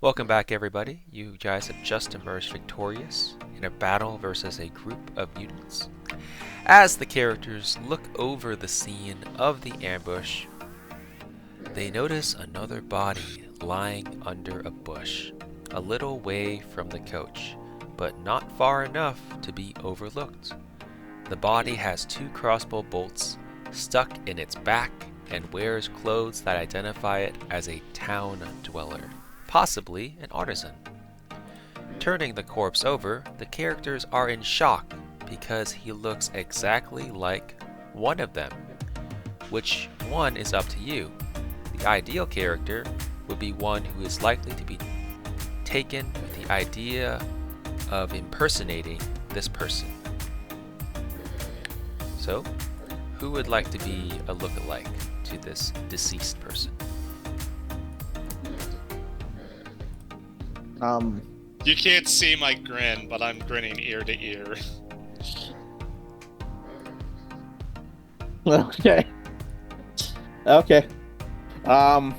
Welcome back, everybody. You guys have just emerged victorious in a battle versus a group of mutants. As the characters look over the scene of the ambush, they notice another body lying under a bush, a little way from the coach, but not far enough to be overlooked. The body has 2 crossbow bolts stuck in its back and wears clothes that identify it as a town dweller, possibly an artisan. Turning the corpse over, the characters are in shock because he looks exactly like one of them. Which one is up to you? The ideal character would be one who is likely to be taken with the idea of impersonating this person. So, who would like to be a look-alike to this deceased person? You can't see my grin, but I'm grinning ear to ear. Okay. I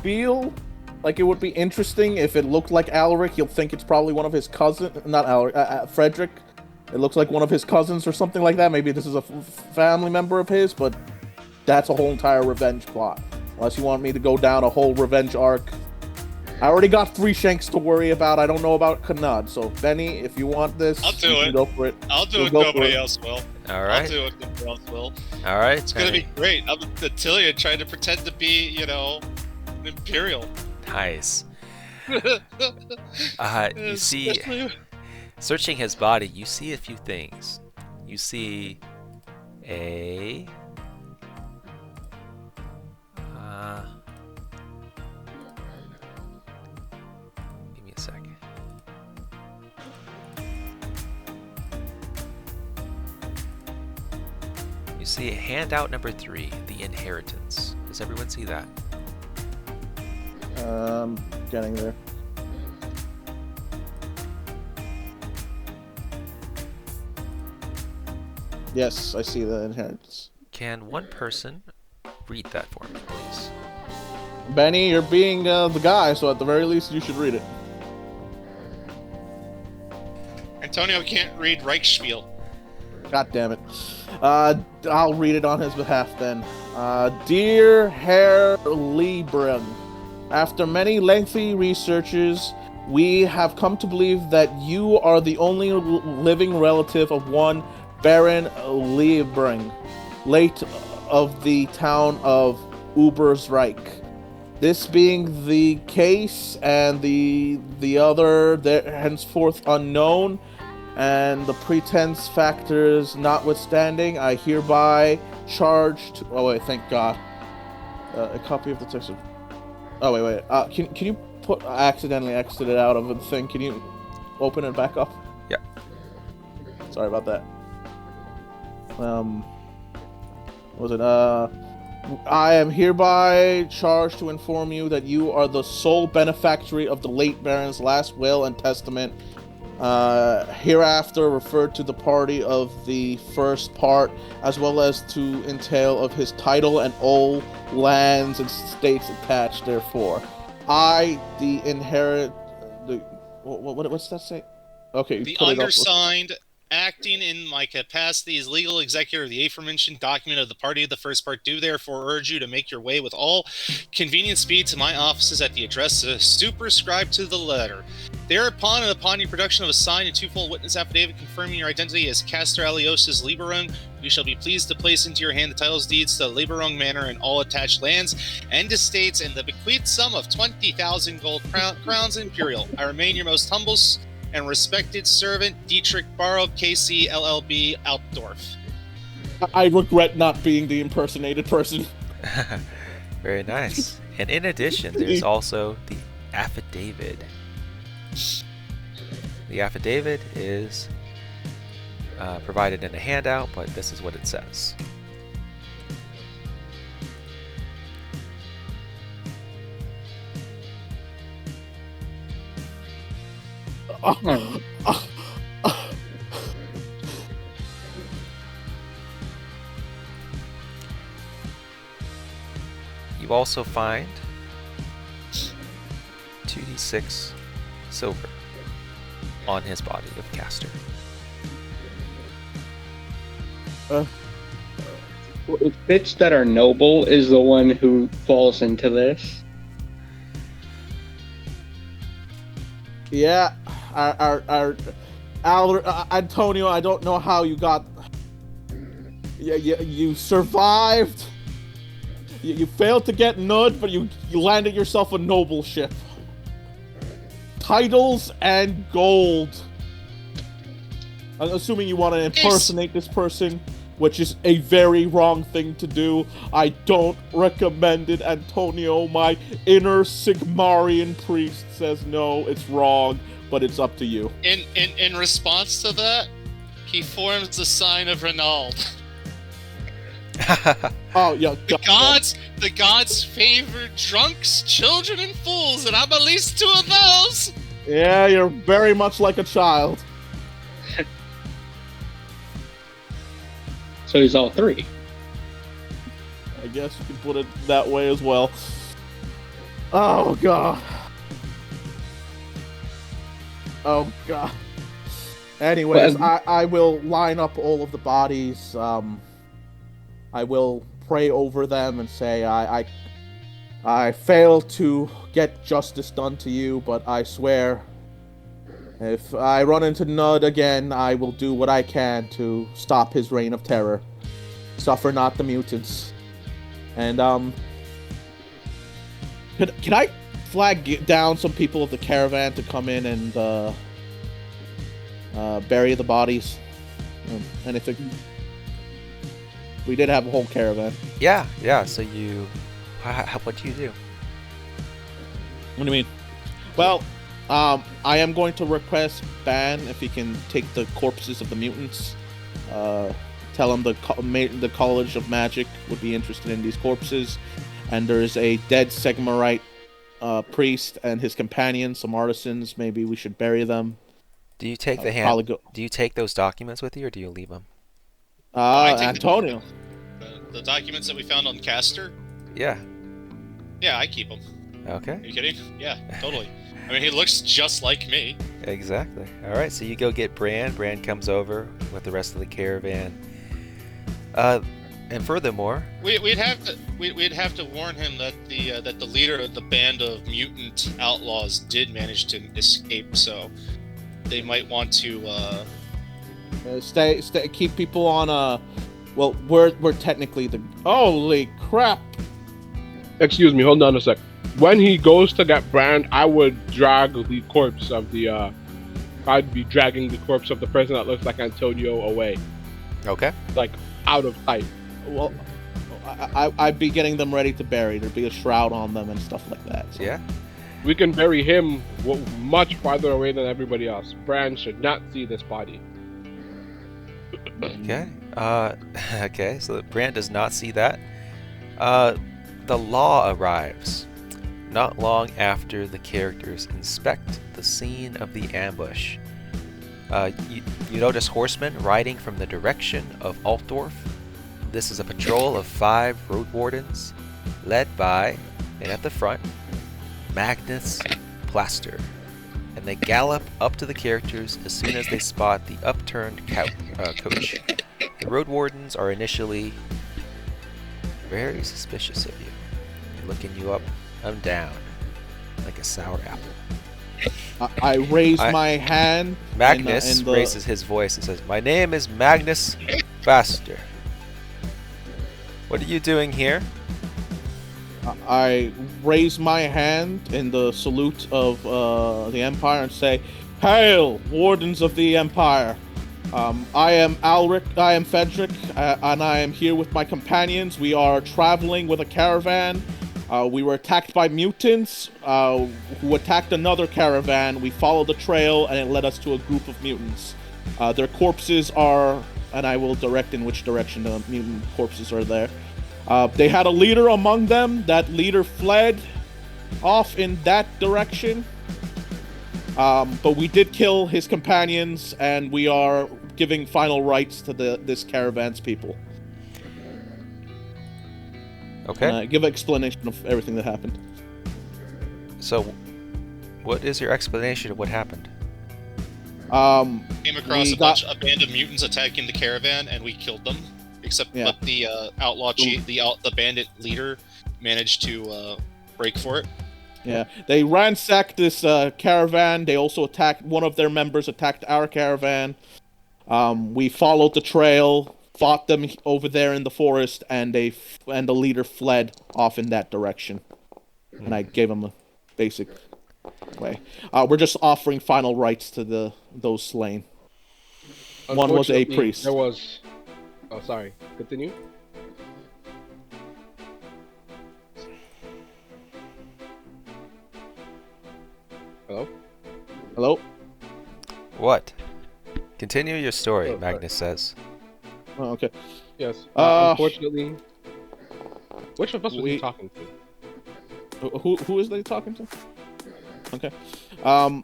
feel like it would be interesting if it looked like Alaric. You'll think it's probably one of his cousins, not Alaric, Frederick. It looks like one of his cousins or something like that. Maybe this is a family member of his, but that's a whole entire revenge plot. Unless you want me to go down a whole revenge arc. I already got 3 Shanks to worry about. I don't know about Kanad. So, Benny, if you want this, I'll do it. Go for it. I'll do it. Nobody else will. All right. I'll do it. Nobody else will. All right. It's gonna be great. I'm Attilia trying to pretend to be, an Imperial. Nice. You see, searching his body, you see a few things. You see a... give me a second. You see handout number 3, the inheritance. Does everyone see that? Getting there. Yes, I see the inheritance. Can one person read that for me, please? Benny, you're being the guy, so at the very least you should read it. Antonio can't read Reichsspiel. God damn it. I'll read it on his behalf then. Dear Herr Liebring, after many lengthy researches, we have come to believe that you are the only living relative of one Baron Liebring, late of the town of Ubersreich. This being the case, and the other henceforth unknown, and the pretense factors notwithstanding, I hereby charged. Oh wait, thank God. A copy of the text. Oh wait. Can you put? I accidentally exited out of the thing. Can you open it back up? Yeah. Sorry about that. What was it? I am hereby charged to inform you that you are the sole beneficiary of the late Baron's last will and testament, hereafter referred to the party of the first part, as well as to entail of his title and all lands and states attached therefore. I, the inherit... What's that say? Okay, The put it up. undersigned, acting in my capacity as legal executor of the aforementioned document of the party of the first part, do therefore urge you to make your way with all convenient speed to my offices at the address superscribed to the letter. Thereupon, and upon your production of a signed and twofold witness affidavit confirming your identity as Castor Aliosis Lieberung, we shall be pleased to place into your hand the titles deeds to the Lieberung Manor and all attached lands and estates, and the bequeathed sum of 20,000 gold crowns imperial. I remain your most humble and respected servant, Dietrich Barrow, KC LLB, Altdorf. I regret not being the impersonated person. Very nice. And in addition, there's also the affidavit. The affidavit is provided in a handout, but this is what it says. You also find 2d6 silver on his body of Caster. Bitch that are noble is the one who falls into this. Yeah, Antonio, I don't know how you got. You survived. You failed to get Nud, but you landed yourself a noble ship. Titles and gold. I'm assuming you want to impersonate this person, which is a very wrong thing to do. I don't recommend it, Antonio. My inner Sigmarian priest says no, it's wrong, but it's up to you. In response to that, he forms the sign of Renald. Oh, yeah. The gods favor drunks, children, and fools, and I'm at least 2 of those! Yeah, you're very much like a child. So he's all 3. I guess you can put it that way as well. Oh, God. Oh, God. Anyways, I will line up all of the bodies. I will pray over them and say, I failed to get justice done to you, but I swear, if I run into Nud again, I will do what I can to stop his reign of terror. Suffer not the mutants. And, can I flag down some people of the caravan to come in and, bury the bodies? Anything? We did have a whole caravan. Yeah, so you... what do you do? What do you mean? Well, I am going to request Ban if he can take the corpses of the mutants. Tell him the College of Magic would be interested in these corpses. And there's a dead Sigmarite priest and his companions, some artisans. Maybe we should bury them. Do you take Do you take those documents with you, or do you leave them? Antonio. The documents that we found on Caster? Yeah. Yeah, I keep them. Okay. Are you kidding? Yeah, totally. I mean, he looks just like me. Exactly. All right, so you go get Bran. Bran comes over with the rest of the caravan. And furthermore, we'd have to warn him that the leader of the band of mutant outlaws did manage to escape, so they might want to stay keep people on well, we're technically the... Holy crap! Excuse me, hold on a sec. When he goes to get Brand, I would drag the corpse of the, I'd be dragging the corpse of the person that looks like Antonio away. Okay. Like, out of sight. Well, I'd be getting them ready to bury. There'd be a shroud on them and stuff like that. So. Yeah. We can bury him much farther away than everybody else. Brand should not see this body. Okay. Okay, so Brand does not see that. The law arrives not long after the characters inspect the scene of the ambush. You notice horsemen riding from the direction of Altdorf. This is a patrol of 5 road wardens, led by, and at the front, Magnus Plaster. And they gallop up to the characters as soon as they spot the upturned coach. The road wardens are initially very suspicious of you. They're looking you up and down like a sour apple. I raise my hand. Magnus raises his voice and says, "My name is Magnus Plaster. What are you doing here?" I raise my hand in the salute of the Empire and say, "Hail, Wardens of the Empire! I am Fedric, and I am here with my companions. We are traveling with a caravan. We were attacked by mutants who attacked another caravan. We followed the trail, and it led us to a group of mutants. Their corpses are, and I will direct in which direction the mutant corpses are there. They had a leader among them. That leader fled off in that direction. But we did kill his companions, and we are giving final rights to this caravan's people." Okay. Give an explanation of everything that happened. So, what is your explanation of what happened? Came across a band of mutants attacking the caravan, and we killed them. Except, Yeah. but the outlaw chief, the bandit leader, managed to break for it. Yeah, they ransacked this caravan. They also attacked, one of their members attacked our caravan. We followed the trail, fought them over there in the forest, and the leader fled off in that direction. And I gave him a basic way. We're just offering final rites to those slain. One was a priest. There was. Oh, sorry. Continue. Hello? Hello? What? Continue your story, Oh, Magnus says. Oh, okay. Yes. Unfortunately. Which of us was he talking to? Who is they talking to? Okay.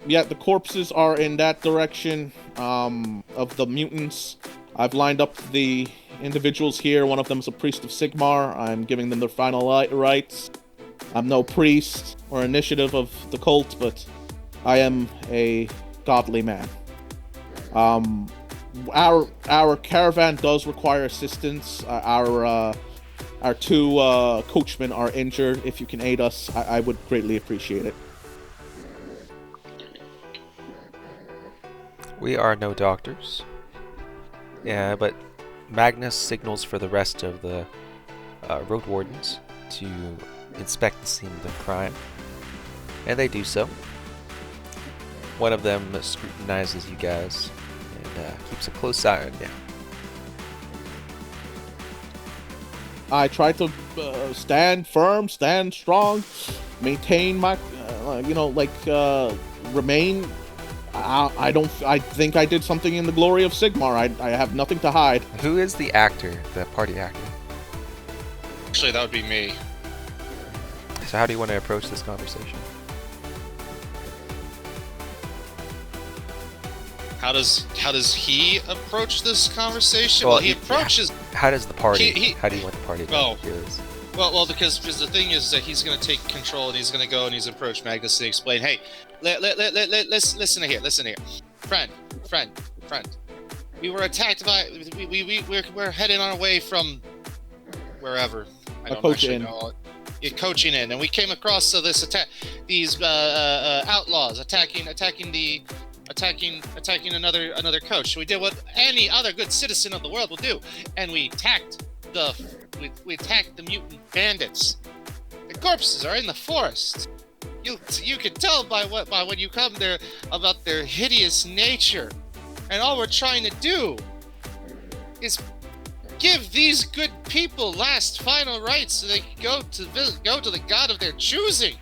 Yeah, the corpses are in that direction of the mutants. I've lined up the individuals here. One of them is a priest of Sigmar. I'm giving them their final rites. I'm no priest or initiative of the cult, but I am a godly man. Our caravan does require assistance. Our two coachmen are injured. If you can aid us, I would greatly appreciate it. We are no doctors. Yeah, but Magnus signals for the rest of the road wardens to inspect the scene of the crime. And they do so. One of them scrutinizes you guys and keeps a close eye on you. I try to stand firm, stand strong, maintain my, remain. I think I did something in the glory of Sigmar. I have nothing to hide. Who is the actor, the party actor? Actually, that would be me. So how do you want to approach this conversation? How does he approach this conversation? Well, Well, he approaches. How does the party? He- how do you want the party to hear this? Well, because the thing is that he's going to take control and he's going to go and he's approach Magnus and explain, hey, listen here, friend. We were attacked by we're heading on our way from wherever. I don't actually know. Coaching in, and we came across these outlaws attacking another coach. We did what any other good citizen of the world will do, and we attacked the mutant bandits. The corpses are in the forest. You can tell by when you come there about their hideous nature, and all we're trying to do is give these good people last final rites so they can go to the god of their choosing.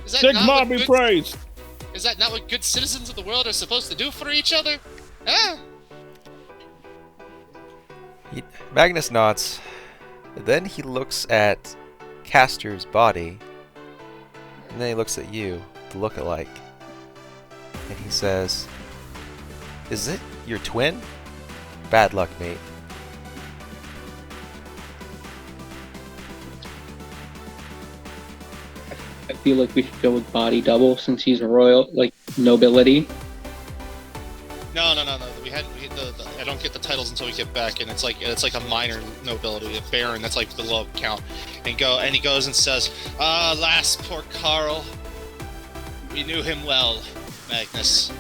Is that Sigmar be praised. Is that not what good citizens of the world are supposed to do for each other? Huh? Magnus nods. Then he looks at Castor's body, and then he looks at you, the look-alike, and he says, "Is it your twin? Bad luck, mate." I feel like we should go with body double since he's a royal, like nobility. No. I don't get the titles until we get back, and it's like a minor nobility, a baron. That's like below count. And he goes and says, last poor Carl. We knew him well, Magnus.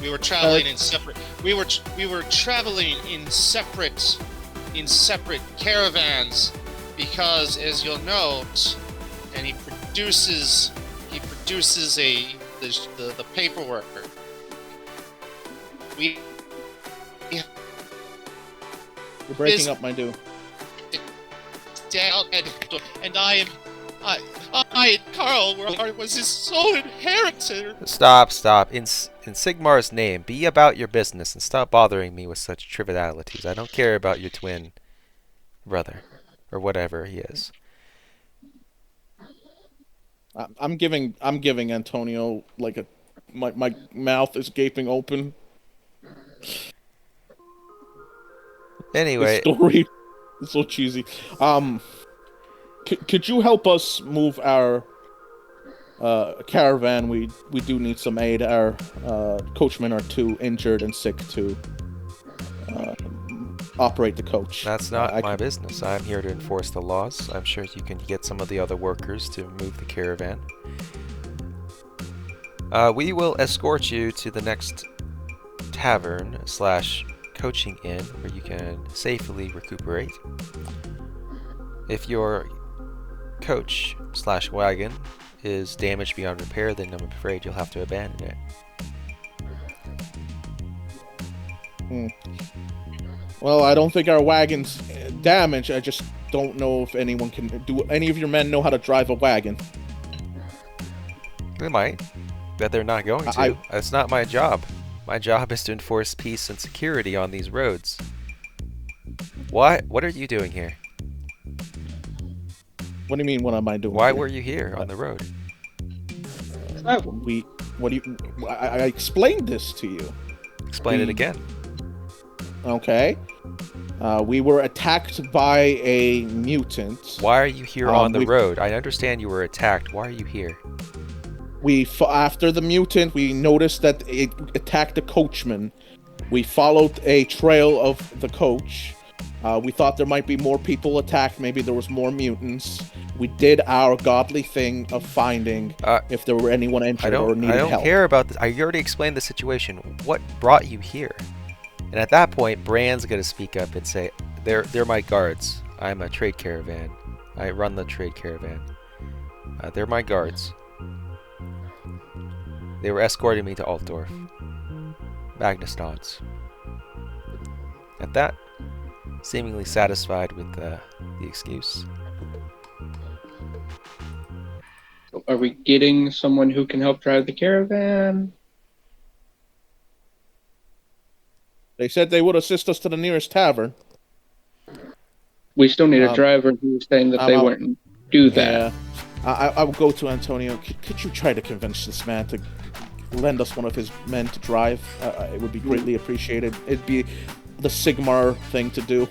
We were traveling in separate. We were traveling in separate caravans, because, as you'll note, and he produces the paperwork. You're breaking up, my dude. Down, and I and Carl was his sole inheritor. Stop. In Sigmar's name, be about your business and stop bothering me with such trivialities. I don't care about your twin brother, or whatever he is. I'm giving Antonio like my mouth is gaping open. Anyway, The story It's so cheesy. Could you help us move our caravan? We do need some aid. Our coachmen are too injured and sick to operate the coach. That's not my business. I'm here to enforce the laws. I'm sure you can get some of the other workers to move the caravan. We will escort you to the next tavern / coaching inn where you can safely recuperate. If your coach / wagon is damaged beyond repair, then I'm afraid you'll have to abandon it. Well, I don't think our wagon's damaged. I just don't know if anyone can... Do any of your men know how to drive a wagon? They might. But they're not going to. That's not my job. My job is to enforce peace and security on these roads. What are you doing here? What do you mean, what am I doing Why here? were you here on the road? I explained this to you. Explain it again. Okay. We were attacked by a mutant. Why are you here on the road? I understand you were attacked. Why are you here? After the mutant, we noticed that it attacked the coachman. We followed a trail of the coach. We thought there might be more people attacked. Maybe there was more mutants. We did our godly thing of finding if there were anyone injured or needed help. I don't care about this. I already explained the situation. What brought you here? And at that point, Brand's going to speak up and say, they're my guards. I'm a trade caravan. I run the trade caravan. They're my guards. They were escorting me to Altdorf. Magnus nods. At that, seemingly satisfied with the excuse. Are we getting someone who can help drive the caravan? They said they would assist us to the nearest tavern. We still need a driver. He was saying that they wouldn't do that. Yeah. I will go to Antonio. Could you try to convince this man to lend us one of his men to drive? It would be greatly appreciated. It'd be the Sigmar thing to do.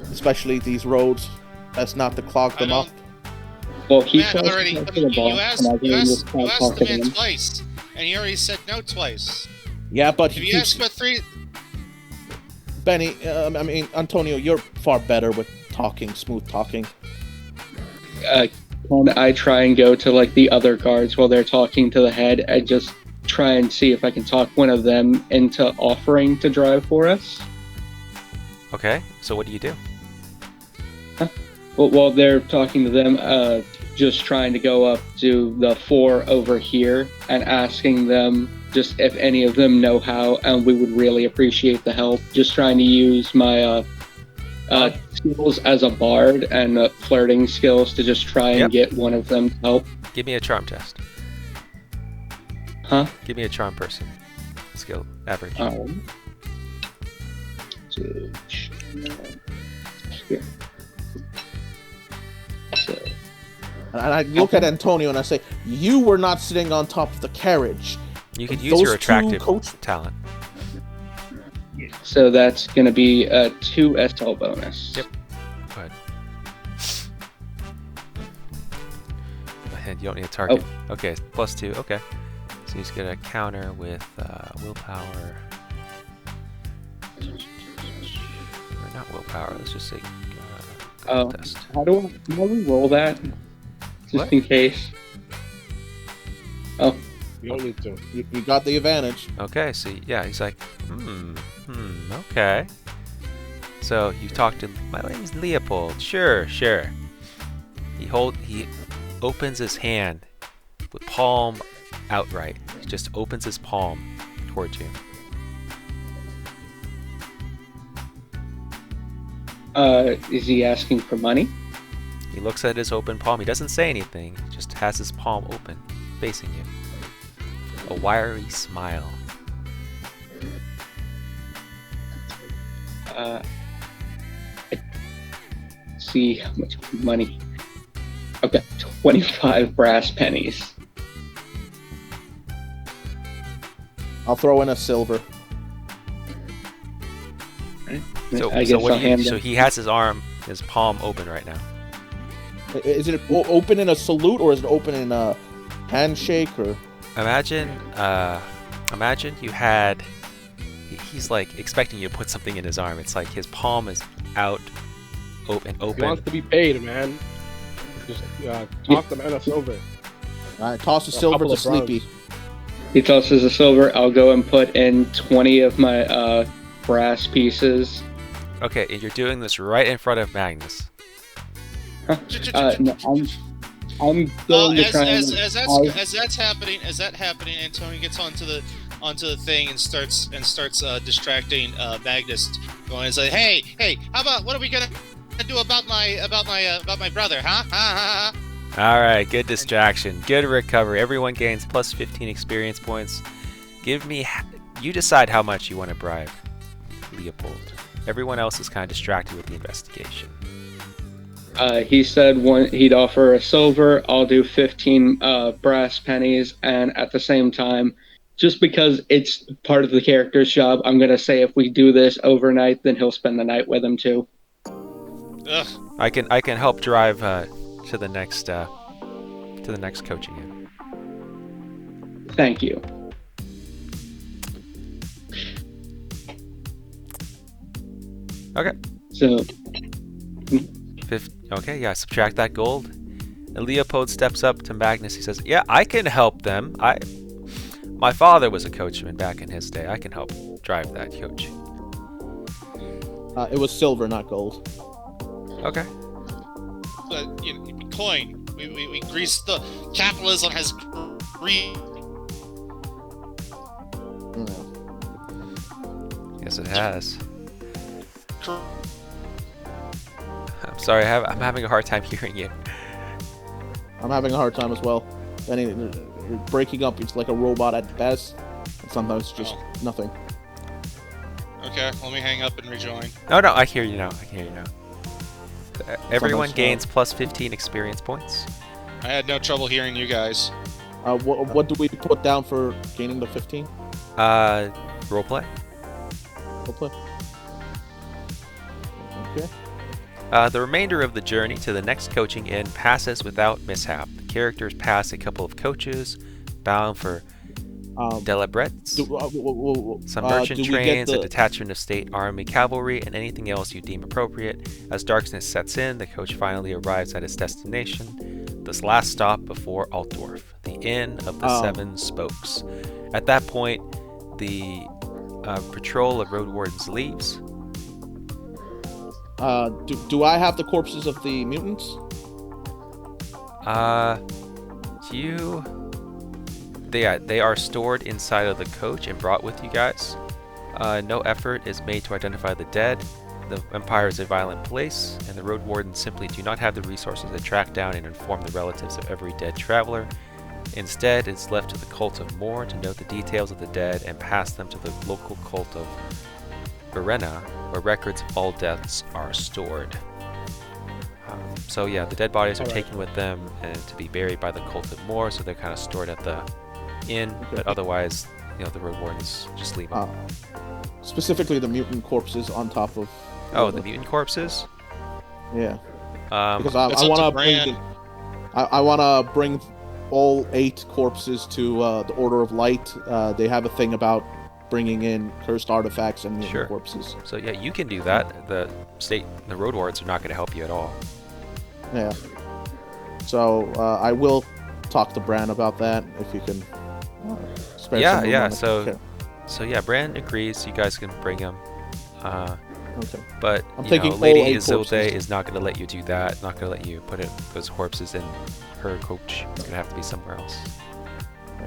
Especially these roads. That's not to clog them up. Well, he you asked the man twice, and he already said no twice. Yeah, but if you ask for 3... Benny, Antonio, you're far better with smooth talking. Can I try and go to like the other guards while they're talking to the head and just try and see if I can talk one of them into offering to drive for us? Okay, so what do you do? Well, while they're talking to them, just trying to go up to the 4 over here and asking them just if any of them know how, and we would really appreciate the help. Just trying to use my skills as a bard and flirting skills to just try and get one of them to help. Give me a charm test. Huh? Give me a charm person. Skill average. And I look at Antonio and I say, you were not sitting on top of the carriage. You could use your attractive talent. So that's going to be a 2 SL bonus. Yep. Go ahead. You don't need a target. Oh. Okay, +2. Okay. So he's going to counter with willpower. Or not willpower. Let's just say test. How do we roll that? Just in case. Oh. You don't need to. You got the advantage. Okay, so yeah, he's like, okay. So you talk to, my name's Leopold. Sure. He opens his hand with palm outright. He just opens his palm towards you. Is he asking for money? He looks at his open palm. He doesn't say anything. He just has his palm open, facing you. A wiry smile. See how much money. I've got 25 brass pennies. I'll throw in a silver. So, I guess I'll hand so him. he has his palm open right now. Is it open in a salute or is it open in a handshake or? Imagine you had. He's like expecting you to put something in his arm. It's like his palm is out, open. He wants to be paid, man. Just toss the man a silver. All right, toss a A silver couple to of bronze. Sleepy. He tosses a silver. I'll go and put in 20 of my brass pieces. Okay, and you're doing this right in front of Magnus. No, I'm going to try and... As that's happening, Antonio gets onto the thing and starts distracting Magnus, going and say, "Hey, how about what are we gonna do about my brother, huh? All right, good distraction, good recovery. Everyone gains plus 15 experience points. You decide how much you want to bribe Leopold. Everyone else is kind of distracted with the investigation. He said he'd offer a silver. I'll do 15 brass pennies, and at the same time, just because it's part of the character's job, I'm gonna say if we do this overnight, then he'll spend the night with him too. Ugh. I can help drive to the next coaching in. Thank you. Okay. So, Okay, yeah, subtract that gold. And Leopold steps up to Magnus. He says, "Yeah, I can help them. My father was a coachman back in his day. I can help drive that coach." It was silver, not gold. Okay. But coin. We grease the capitalism has greed. Yes, it has. I'm sorry, I'm having a hard time hearing you. I'm having a hard time as well. And you're breaking up. It's like a robot at best. And sometimes just nothing. Okay, let me hang up and rejoin. No, I hear you now. Everyone Sometimes, gains plus 15 experience points. I had no trouble hearing you guys. What do we put down for gaining the 15? Roleplay. Roleplay. Okay. The remainder of the journey to the next coaching inn passes without mishap. The characters pass a couple of coaches bound for Delibrettes, some merchant trains, a detachment of State Army cavalry, and anything else you deem appropriate. As darkness sets in, the coach finally arrives at its destination, this last stop before Altdorf, the Inn of the Seven Spokes. At that point, the patrol of road wardens leaves. Do I have the corpses of the mutants? They are stored inside of the coach and brought with you guys. No effort is made to identify the dead. The Empire is a violent place, and the road wardens simply do not have the resources to track down and inform the relatives of every dead traveler. Instead, it's left to the cult of Moor to note the details of the dead and pass them to the local cult of Verena, where records of all deaths are stored. So yeah, the dead bodies are taken with them and to be buried by the cult of Moor, so they're kind of stored at the inn, but otherwise, the road wardens just leave them. Specifically the mutant corpses on top of... the mutant corpses? Yeah. Because I want to bring all 8 corpses to the Order of Light. They have a thing about bringing in cursed artifacts and mutant corpses. So yeah, you can do that. The road wards are not going to help you at all. Yeah. So I will talk to Bran about that if you can spare some room on the So yeah, Bran agrees. You guys can bring him. Okay. But I'm thinking Lady all 8 Isilde corpses. is not going to let you do that. Not going to let you put those corpses in her coach. It's going to have to be somewhere else.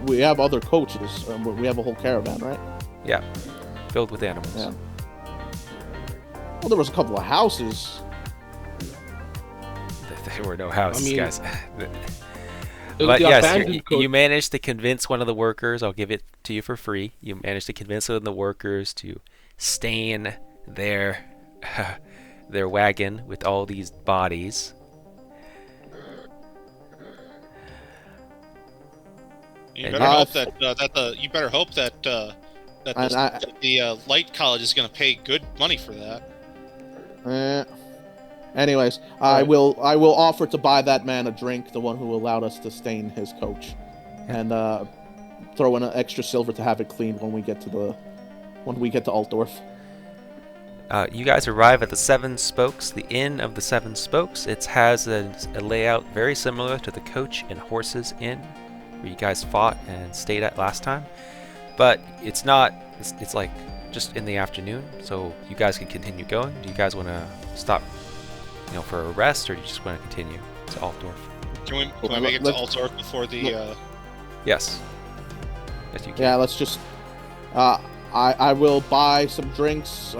We have other coaches. We have a whole caravan, right? Yeah, filled with animals. Yeah. Well, there was a couple of houses. There were no houses, guys. It was But the yes, abandoned coach. you managed to convince one of the workers. I'll give it to you for free. You managed to convince one of the workers to stain their wagon with all these bodies. You better hope that the Light College is going to pay good money for that. Anyways, I will offer to buy that man a drink, the one who allowed us to stay in his coach, and throw in an extra silver to have it cleaned when we get to Altdorf. You guys arrive at the Seven Spokes, the Inn of the Seven Spokes. It has a layout very similar to the Coach and Horses Inn, where you guys fought and stayed at last time. But it's not, it's like just in the afternoon, so you guys can continue going. Do you guys want to stop, for a rest, or do you just want to continue to Altdorf? Can we make it to Altdorf before the... Yes. Yes, you can. Yeah, let's just... I will buy some drinks,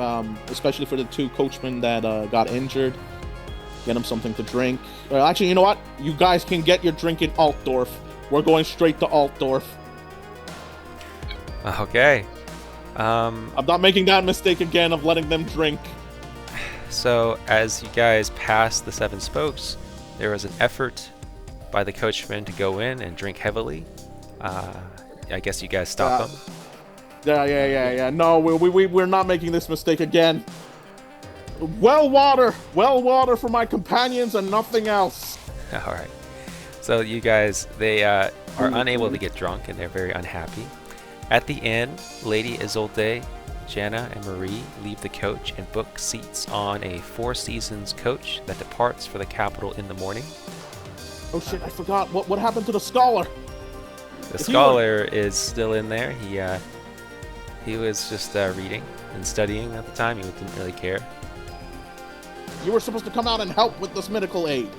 especially for the 2 coachmen that got injured. Get them something to drink. Actually, you know what? You guys can get your drink in Altdorf. We're going straight to Altdorf. Okay. I'm not making that mistake again of letting them drink. So, as you guys pass the Seven Spokes, there was an effort by the coachman to go in and drink heavily. I guess you guys stop them. Yeah. No, we're not making this mistake again. Well water for my companions and nothing else. All right. So you guys, they are unable to get drunk and they're very unhappy. At the inn, Lady Isolde, Jana, and Marie leave the coach and book seats on a 4 Seasons coach that departs for the capital in the morning. Oh shit! I forgot. What happened to the scholar? The scholar is still in there. He was just reading and studying at the time. He didn't really care. You were supposed to come out and help with this medical aid.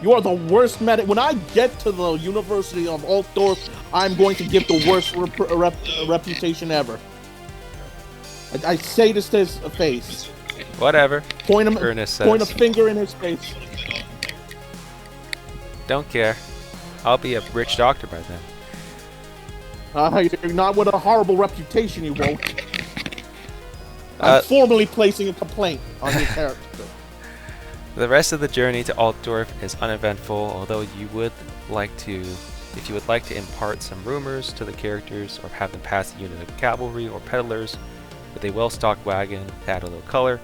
You are the worst medic. When I get to the University of Altdorf, I'm going to give the worst reputation ever. I say this to his face. Whatever. Point a finger in his face. Don't care. I'll be a rich doctor by then. You're not with a horrible reputation, you won't. I'm formally placing a complaint on your character. The rest of the journey to Altdorf is uneventful, although if you would like to impart some rumors to the characters or have them pass a unit of cavalry or peddlers with a well-stocked wagon to add a little color.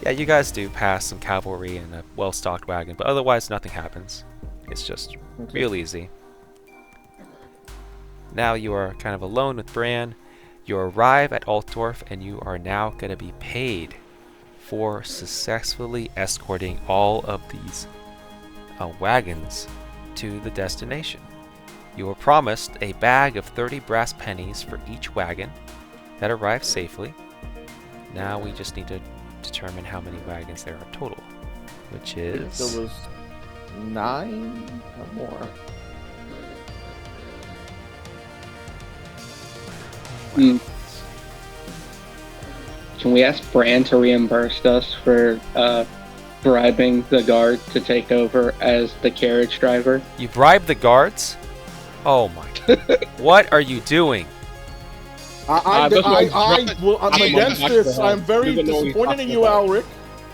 Yeah, you guys do pass some cavalry and a well-stocked wagon, but otherwise nothing happens. It's just real easy. Now you are kind of alone with Bran. You arrive at Altdorf and you are now going to be paid for successfully escorting all of these wagons to the destination. You were promised a bag of 30 brass pennies for each wagon that arrived safely. Now we just need to determine how many wagons there are total, which is... There was 9 or more. Can we ask Bran to reimburse us for bribing the guard to take over as the carriage driver? You bribed the guards? Oh my god. What are you doing? I'm against this. I'm very disappointed in you, Alric.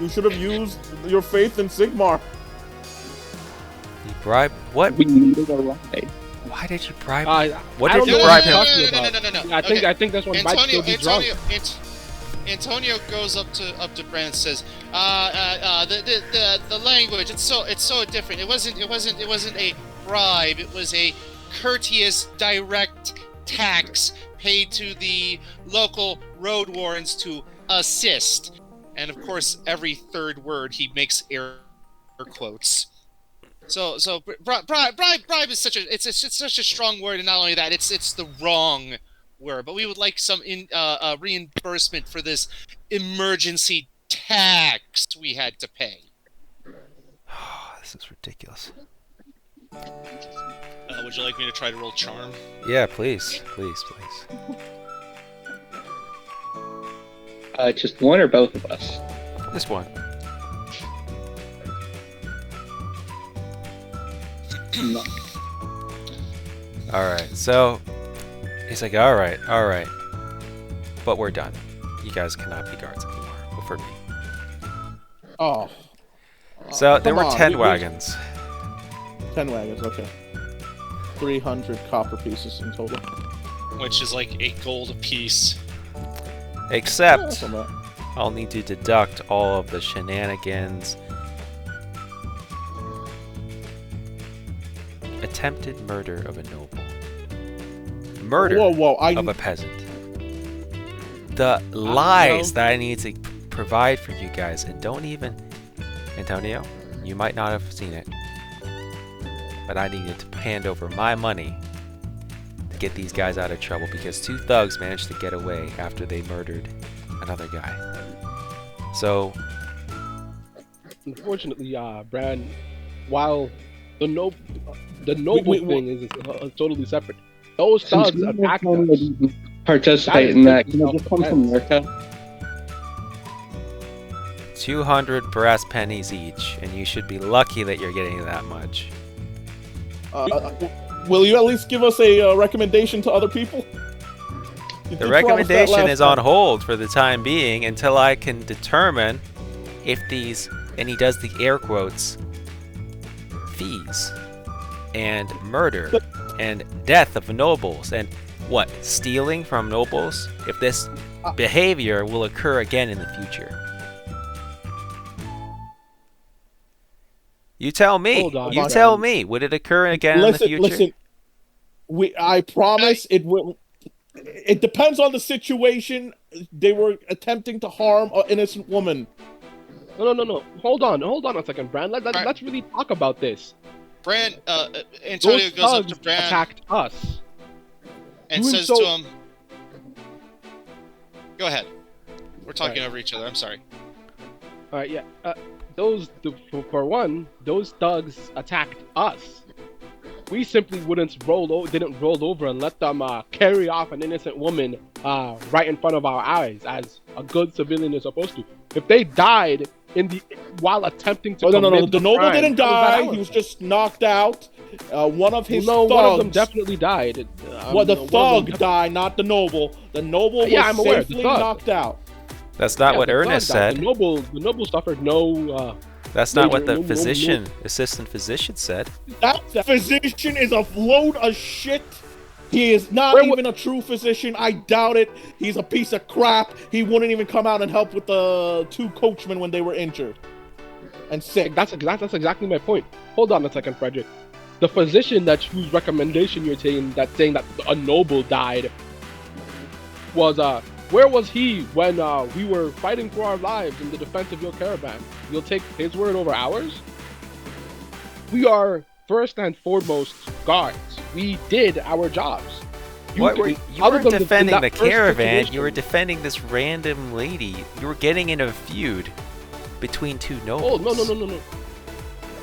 You should have used your faith in Sigmar. You bribed what? We needed a ride. Why did you bribe him? What did you No, bribe him? no. I think that's when Mike still be drunk. Antonio goes up to Bran and says, the language, it's so different. It wasn't a bribe. It was a courteous, direct tax paid to the local road warrens to assist. And of course, every third word he makes air quotes. So bribe is such a strong word, and not only that, it's the wrong word. But we would like some reimbursement for this emergency tax we had to pay. This is ridiculous. Would you like me to try to roll charm? Yeah, please. Just one or both of us? This one. No. Alright, so he's like, alright, but we're done. You guys cannot be guards anymore, but for me. Oh. So there were 10 wagons. 10 wagons, okay. 300 copper pieces in total. Which is like 8 gold apiece. Except I'll need to deduct all of the shenanigans. Attempted murder of a noble. Murder of a peasant. The lies that I need to provide for you guys, and don't even... Antonio, you might not have seen it, but I needed to hand over my money to get these guys out of trouble because 2 thugs managed to get away after they murdered another guy. So, unfortunately, Brand, while the noble thing is totally separate, those thugs attacked us. Participate in that. Can I just come from America? 200 brass pennies each, and you should be lucky that you're getting that much. Will you at least give us a recommendation to other people? The recommendation is on hold for the time being until I can determine if these, and he does the air quotes, fees and murder and death of nobles and what, stealing from nobles, if this behavior will occur again in the future. You tell me. You tell me. Would it occur again in the future? Listen, I promise it will. It depends on the situation. They were attempting to harm an innocent woman. No. Hold on a second, Brand. Let's really talk about this. Brand, Antonio goes up to Brand. Attacked us. And says to him, go ahead. We're talking over each other. I'm sorry. All right, yeah. For one, those thugs attacked us. We simply didn't roll over and let them carry off an innocent woman right in front of our eyes, as a good civilian is supposed to. If they died while attempting to commit the noble didn't die. He was just knocked out. One of his thugs. One of them definitely died. The thug died, not the noble. The noble was safely knocked out. That's not what Ernest said. The noble suffered no. That's not what the assistant physician said. That physician is a load of shit. He is not even a true physician. I doubt it. He's a piece of crap. He wouldn't even come out and help with the 2 coachmen when they were injured and sick. That's exactly my point. Hold on a second, Frederick. The physician whose recommendation you're saying that a noble died was where was he when we were fighting for our lives in the defense of your caravan? You'll take his word over ours? We are first and foremost guards. We did our jobs. You weren't defending the caravan, you were defending this random lady. You were getting in a feud between 2 nobles. Oh, no.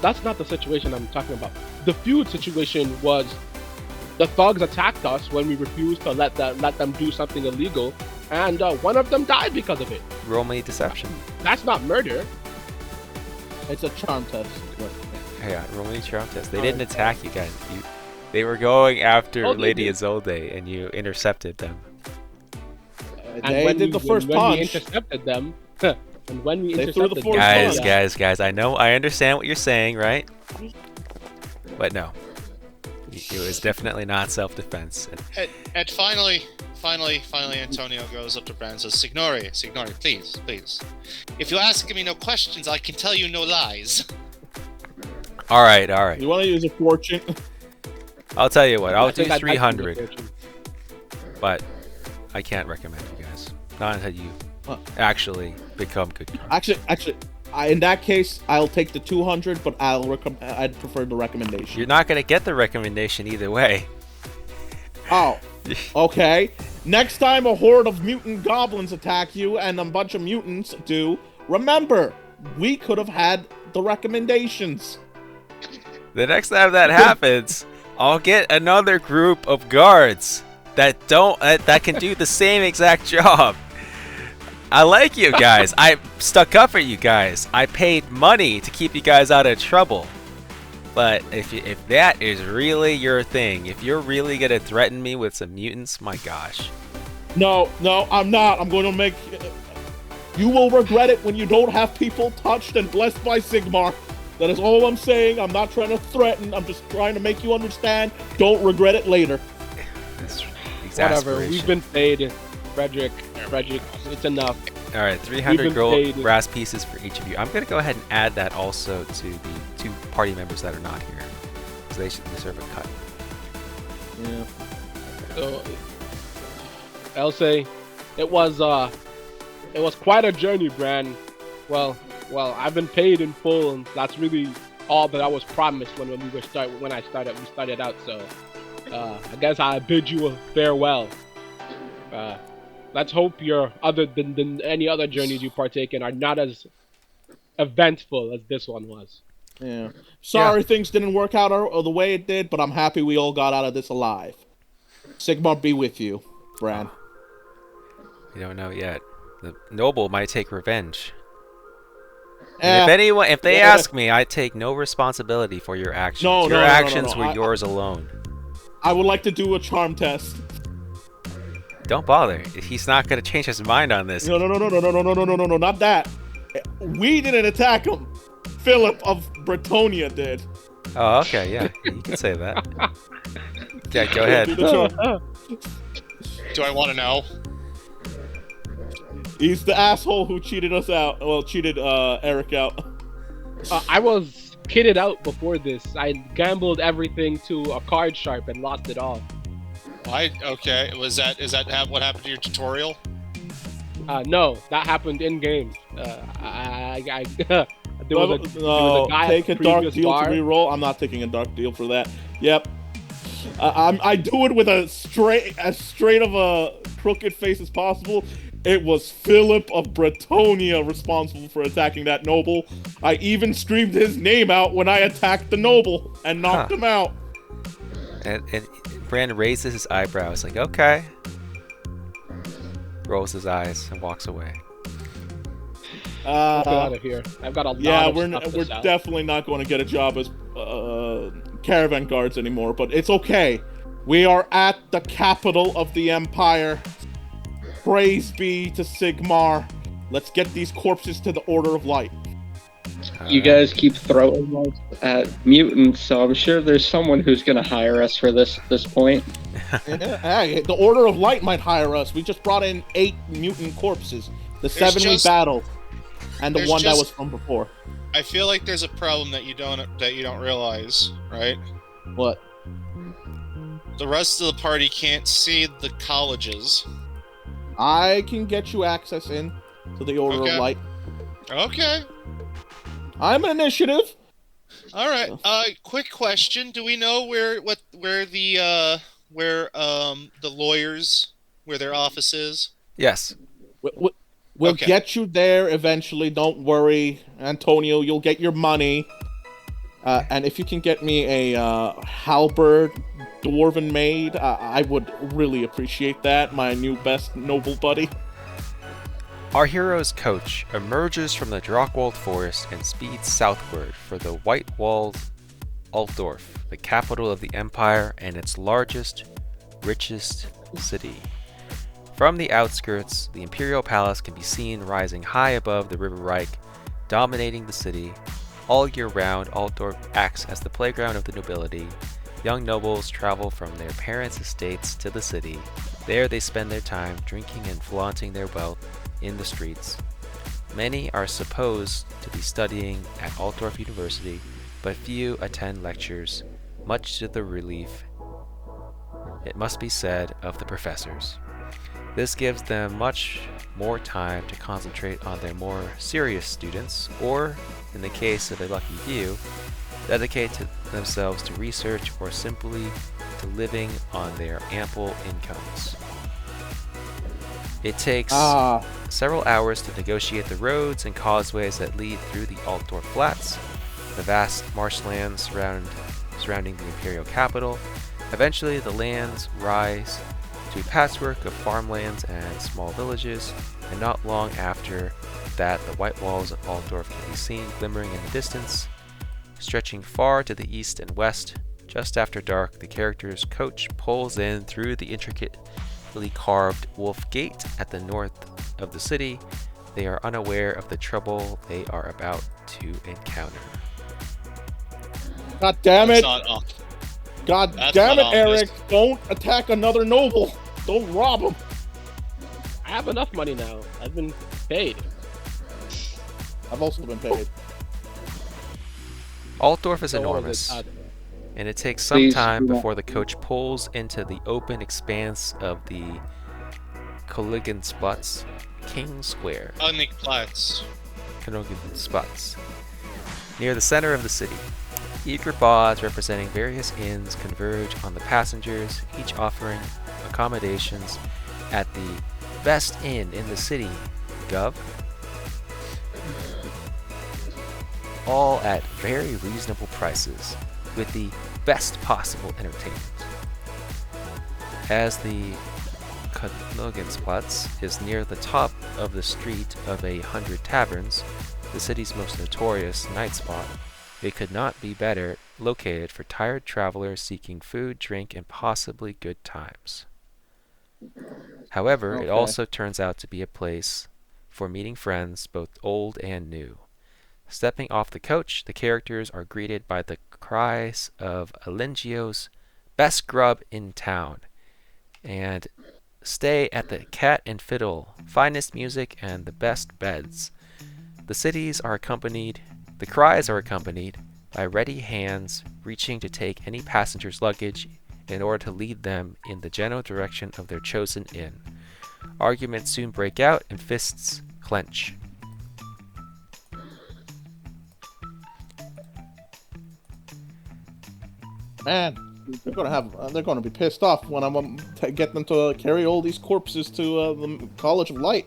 That's not the situation I'm talking about. The feud situation was the thugs attacked us when we refused to let them do something illegal, and one of them died because of it. Roll me deception. That's not murder. It's a charm test. Yeah, roll me charm test. They didn't attack you guys. They were going after Lady Isolde, and you intercepted them. They did the first punch. We intercepted them, and when we intercepted them, guys, I understand what you're saying, right? But no, it was definitely not self-defense. And finally, Antonio goes up to Brand and says, Signore, please. If you ask me no questions, I can tell you no lies. All right. You want to use a fortune? I'll tell you what, I'll do 300. But I can't recommend you guys. Not until you actually become good guards. Actually, in that case, I'll take the 200, but I'd prefer the recommendation. You're not going to get the recommendation either way. Oh, okay. Next time a horde of mutant goblins attack you and a bunch of mutants do, remember, we could have had the recommendations. The next time that happens, I'll get another group of guards that can do the same exact job. I like you guys. I stuck up for you guys. I paid money to keep you guys out of trouble. But if that is really your thing, if you're really gonna threaten me with some mutants, my gosh. No, I'm not. I'm going to make... You will regret it when you don't have people touched and blessed by Sigmar. That is all I'm saying. I'm not trying to threaten. I'm just trying to make you understand. Don't regret it later. Whatever. We've been paid, Frederick. It's enough. All right, We've 300 been gold paid. brass pieces for each of you. I'm going to go ahead and add that also to the 2 party members that are not here. Because they should deserve a cut. Yeah. So, I'll say it was quite a journey, Bran. Well, I've been paid in full, and that's really all that I was promised when we started out. So, I guess I bid you a farewell. Let's hope your other than any other journeys you partake in are not as eventful as this one was. Yeah. Sorry things didn't work out the way it did, but I'm happy we all got out of this alive. Sigmar be with you, Bran. We don't know yet. The noble might take revenge. And if they ask me, I take no responsibility for your actions. Your actions were yours alone. I would like to do a charm test. Don't bother. He's not going to change his mind on this. No, not that. We didn't attack him. Philip of Bretonia did. Oh, okay, yeah. You can say that. Yeah, go ahead. Do I want to know? He's the asshole who cheated us out. Well, cheated Eric out. I was kitted out before this. I gambled everything to a card sharp and lost it all. Okay. Is that what happened to your tutorial? No, that happened in game. There was a guy take at a the dark previous deal bar. to reroll. I'm not taking a dark deal for that. Yep. I do it with as straight of a crooked face as possible. It was Philip of Bretonia responsible for attacking that noble. I even streamed his name out when I attacked the noble and knocked him out. And Bran raises his eyebrows like, okay. Rolls his eyes and walks away. Get out of here. I've got a lot of stuff to we're sell. definitely not going to get a job as caravan guards anymore, but it's okay. We are at the capital of the Empire. Praise be to Sigmar. Let's get these corpses to the Order of Light. You guys keep throwing us at mutants, so I'm sure there's someone who's going to hire us for this point. Hey, the Order of Light might hire us. We just brought in 8 mutant corpses. The 7 we battled, and the one that was from before. I feel like there's a problem that you don't realize, right? What? The rest of the party can't see the colleges. I can get you access in to the Order of Light. Okay. I'm an initiative. All right. Quick question: do we know where the lawyers, where their office is? Yes. We'll get you there eventually. Don't worry, Antonio. You'll get your money. And if you can get me a halberd dwarven maid, I would really appreciate that. My new best noble buddy. Our hero's coach emerges from the Drakwold forest and speeds southward for the white-walled Altdorf, the capital of the Empire and its largest, richest city. From the outskirts, the Imperial Palace can be seen rising high above the River Reich, dominating the city. All year round, Altdorf acts as the playground of the nobility. Young nobles travel from their parents' estates to the city. There they spend their time drinking and flaunting their wealth in the streets. Many are supposed to be studying at Altdorf University, but few attend lectures, much to the relief, it must be said, of the professors. This gives them much more time to concentrate on their more serious students, or, in the case of a lucky few, dedicate themselves to research or simply to living on their ample incomes. It takes several hours to negotiate the roads and causeways that lead through the Altdorf Flats, the vast marshlands surrounding the Imperial capital. Eventually, the lands rise to a patchwork of farmlands and small villages, and not long after that, the white walls of Altdorf can be seen glimmering in the distance, stretching far to the east and west. Just after dark, the character's coach pulls in through the intricately carved Wolf Gate at the north of the city. They are unaware of the trouble they are about to encounter. God damn it! That's God damn it, not Eric! Don't attack another noble! Don't rob him! I have enough money now. I've been paid. I've also been paid. Altdorf is So what was enormous, it? and it takes some Please time do not. before the coach pulls into the open expanse of the Koligensplatz King Square. Platz. Koligensplatz, near the center of the city. Eager bods representing various inns converge on the passengers, each offering accommodations at the best inn in the city, Gov. All at very reasonable prices, with the best possible entertainment. As the Koligensplatz is near the top of the street of 100 taverns, the city's most notorious night spot, it could not be better located for tired travelers seeking food, drink, and possibly good times. However, it Okay. also turns out to be a place for meeting friends, both old and new. Stepping off the coach, the characters are greeted by the cries of Alengio's best grub in town, and stay at the Cat and Fiddle, finest music and the best beds. The cries are accompanied by ready hands reaching to take any passenger's luggage in order to lead them in the general direction of their chosen inn. Arguments soon break out and fists clench. Man, they're gonna be pissed off when I'm get them to carry all these corpses to the College of Light.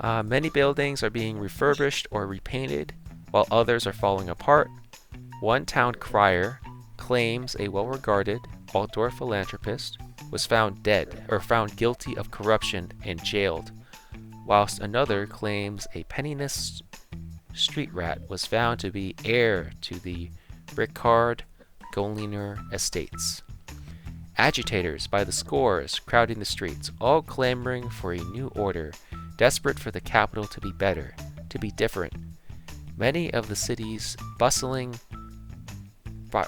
Many buildings are being refurbished or repainted, while others are falling apart. One town crier claims a well-regarded Altdorf philanthropist was found guilty of corruption and jailed, whilst another claims a penniless street rat was found to be heir to the Rickard Goliner estates. Agitators by the scores crowding the streets, all clamoring for a new order, desperate for the capital to be better, to be different. Many of the city's bustling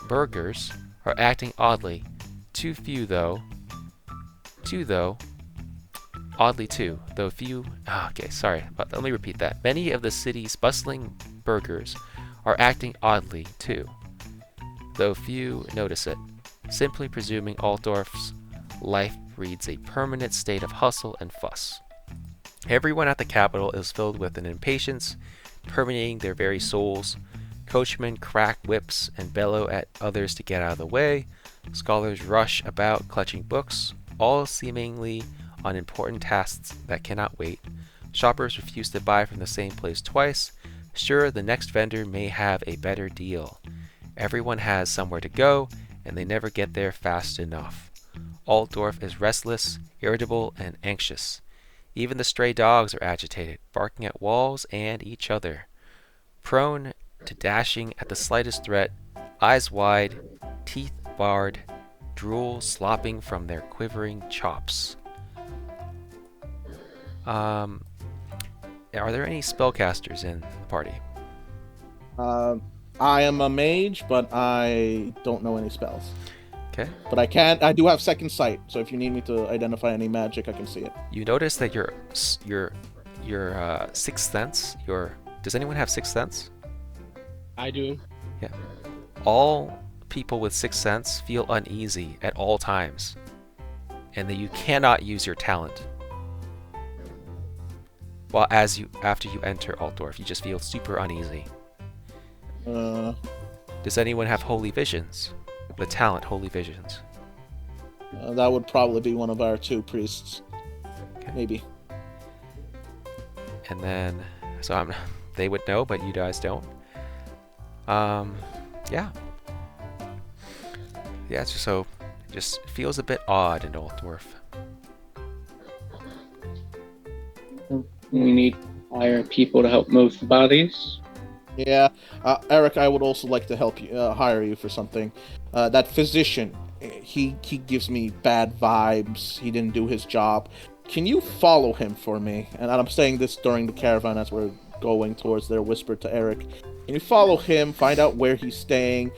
burghers are acting oddly. Oddly too, though few. Okay, sorry, but let me repeat that. Many of the city's bustling burghers are acting oddly too, though few notice it, simply presuming Altdorf's life breeds a permanent state of hustle and fuss. Everyone at the capital is filled with an impatience permeating their very souls. Coachmen crack whips and bellow at others to get out of the way. Scholars rush about clutching books, all seemingly on important tasks that cannot wait. Shoppers refuse to buy from the same place twice, sure the next vendor may have a better deal. Everyone has somewhere to go, and they never get there fast enough. Altdorf is restless, irritable, and anxious. Even the stray dogs are agitated, barking at walls and each other. Prone to dashing at the slightest threat, eyes wide, teeth barred, drool slopping from their quivering chops. Are there any spellcasters in the party? I am a mage, but I don't know any spells. Okay. But I do have second sight, so if you need me to identify any magic, I can see it. You notice that your sixth sense, does anyone have sixth sense? I do. Yeah. All people with sixth sense feel uneasy at all times, and that you cannot use your talent. Well, after you enter Altdorf, you just feel super uneasy. Does anyone have holy visions? The talent holy visions. That would probably be one of our two priests. Okay. Maybe. And then, they would know, but you guys don't. Yeah. Yeah, so it just feels a bit odd in Altdorf. We need to hire people to help move the bodies. Yeah, Eric, I would also like to help you hire you for something. That physician, he gives me bad vibes. He didn't do his job. Can you follow him for me? And I'm saying this during the caravan as we're going towards there. Whispered to Eric. Can you follow him? Find out where he's staying.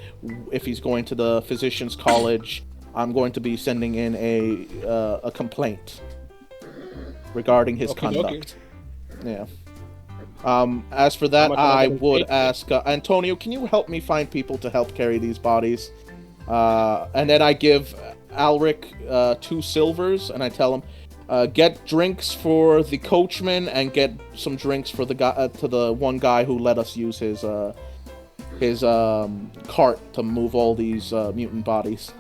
If he's going to the physician's college, I'm going to be sending in a complaint regarding his conduct. Yeah. As for that, much am I I getting would paid for? ask Antonio, can you help me find people to help carry these bodies? And then I give Alric 2 silvers, and I tell him, get drinks for the coachman and get some drinks for the guy to the one guy who let us use his cart to move all these mutant bodies.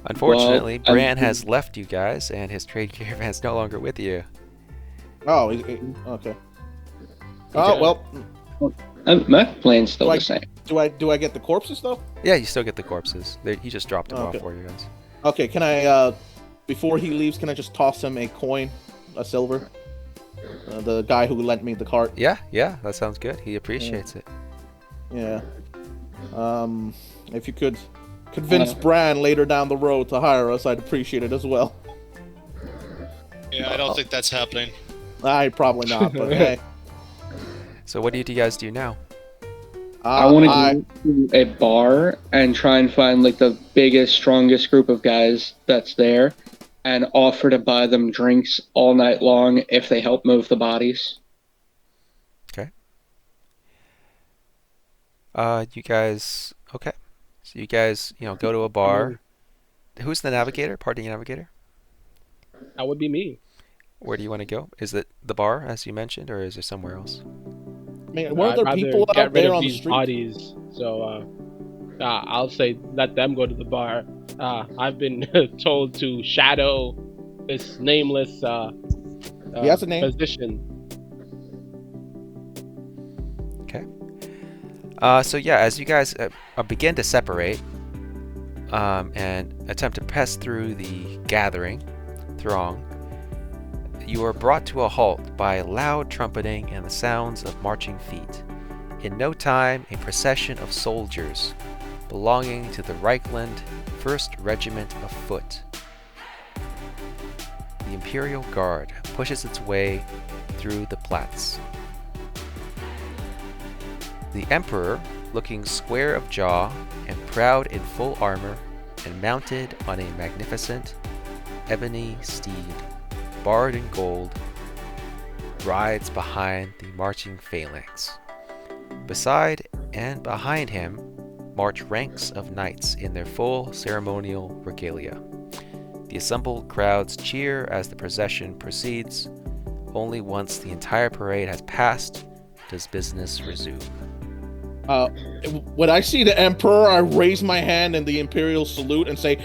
Unfortunately, Well, Bran has left you guys, and his trade caravan is no longer with you. Oh, okay. Oh well. My plan's still Do I- the same. Do I get the corpses though? Yeah, you still get the corpses. He just dropped them Okay. off for you guys. Okay. Can I before he leaves, can I just toss him a coin, a silver? The guy who lent me the cart. Yeah, that sounds good. He appreciates it. Yeah. If you could convince Bran later down the road to hire us, I'd appreciate it as well. Yeah, I don't think that's happening. I probably not, but hey. So what do you guys do now? I want to go to a bar and try and find like the biggest, strongest group of guys that's there, and offer to buy them drinks all night long if they help move the bodies. Okay. You guys. Okay. So you guys, go to a bar. Who's the navigator? Party navigator? That would be me. Where do you want to go? Is it the bar, as you mentioned, or is it somewhere else? I mean, weren't there I'd people rather out get rid there of on the these street? bodies. So I'll say let them go to the bar. I've been told to shadow this nameless He has a name. physician. Okay. So yeah, as you guys begin to separate and attempt to press through the gathering throng, you are brought to a halt by loud trumpeting and the sounds of marching feet. In no time, a procession of soldiers belonging to the Reichland 1st Regiment of Foot, the Imperial Guard, pushes its way through the Platz. The Emperor, looking square of jaw and proud in full armor and mounted on a magnificent ebony steed, barred in gold, rides behind the marching phalanx. Beside and behind him march ranks of knights in their full ceremonial regalia. The assembled crowds cheer as the procession proceeds. Only once the entire parade has passed does business resume. When I see the Emperor, I raise my hand in the Imperial salute and say,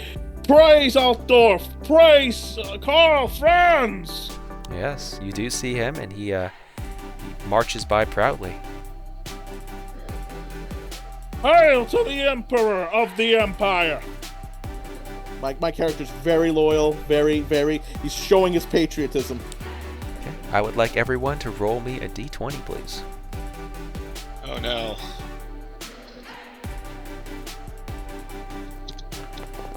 "Praise Altdorf! Praise Karl Franz!" Yes, you do see him, and he marches by proudly. Hail to the Emperor of the Empire! My character's very loyal, very, he's showing his patriotism. Okay. I would like everyone to roll me a d20, please. Oh no.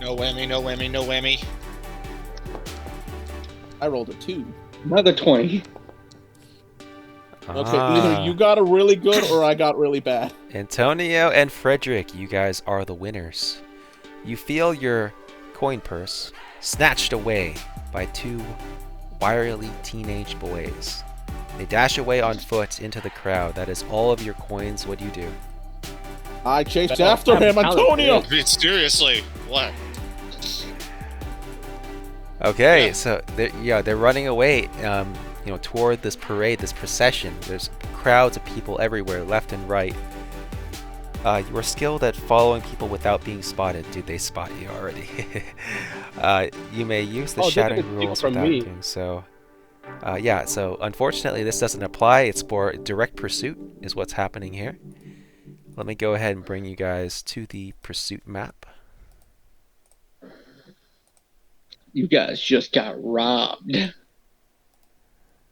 No whammy, no whammy, no whammy. I rolled a 2. Another 20. Okay, either you got a really good or I got really bad. Antonio and Frederick, you guys are the winners. You feel your coin purse snatched away by 2 wily teenage boys. They dash away on foot into the crowd. That is all of your coins. What do you do? I chased after him, Antonio! I mean, seriously, what? Okay, Yeah. so they're running away, toward this parade, this procession. There's crowds of people everywhere, left and right. You are skilled at following people without being spotted. Dude, they spot you already. You may use the Oh, they shattering didn't steal rules from without me. doing so. So unfortunately this doesn't apply. It's for direct pursuit is what's happening here. Let me go ahead and bring you guys to the pursuit map. You guys just got robbed. If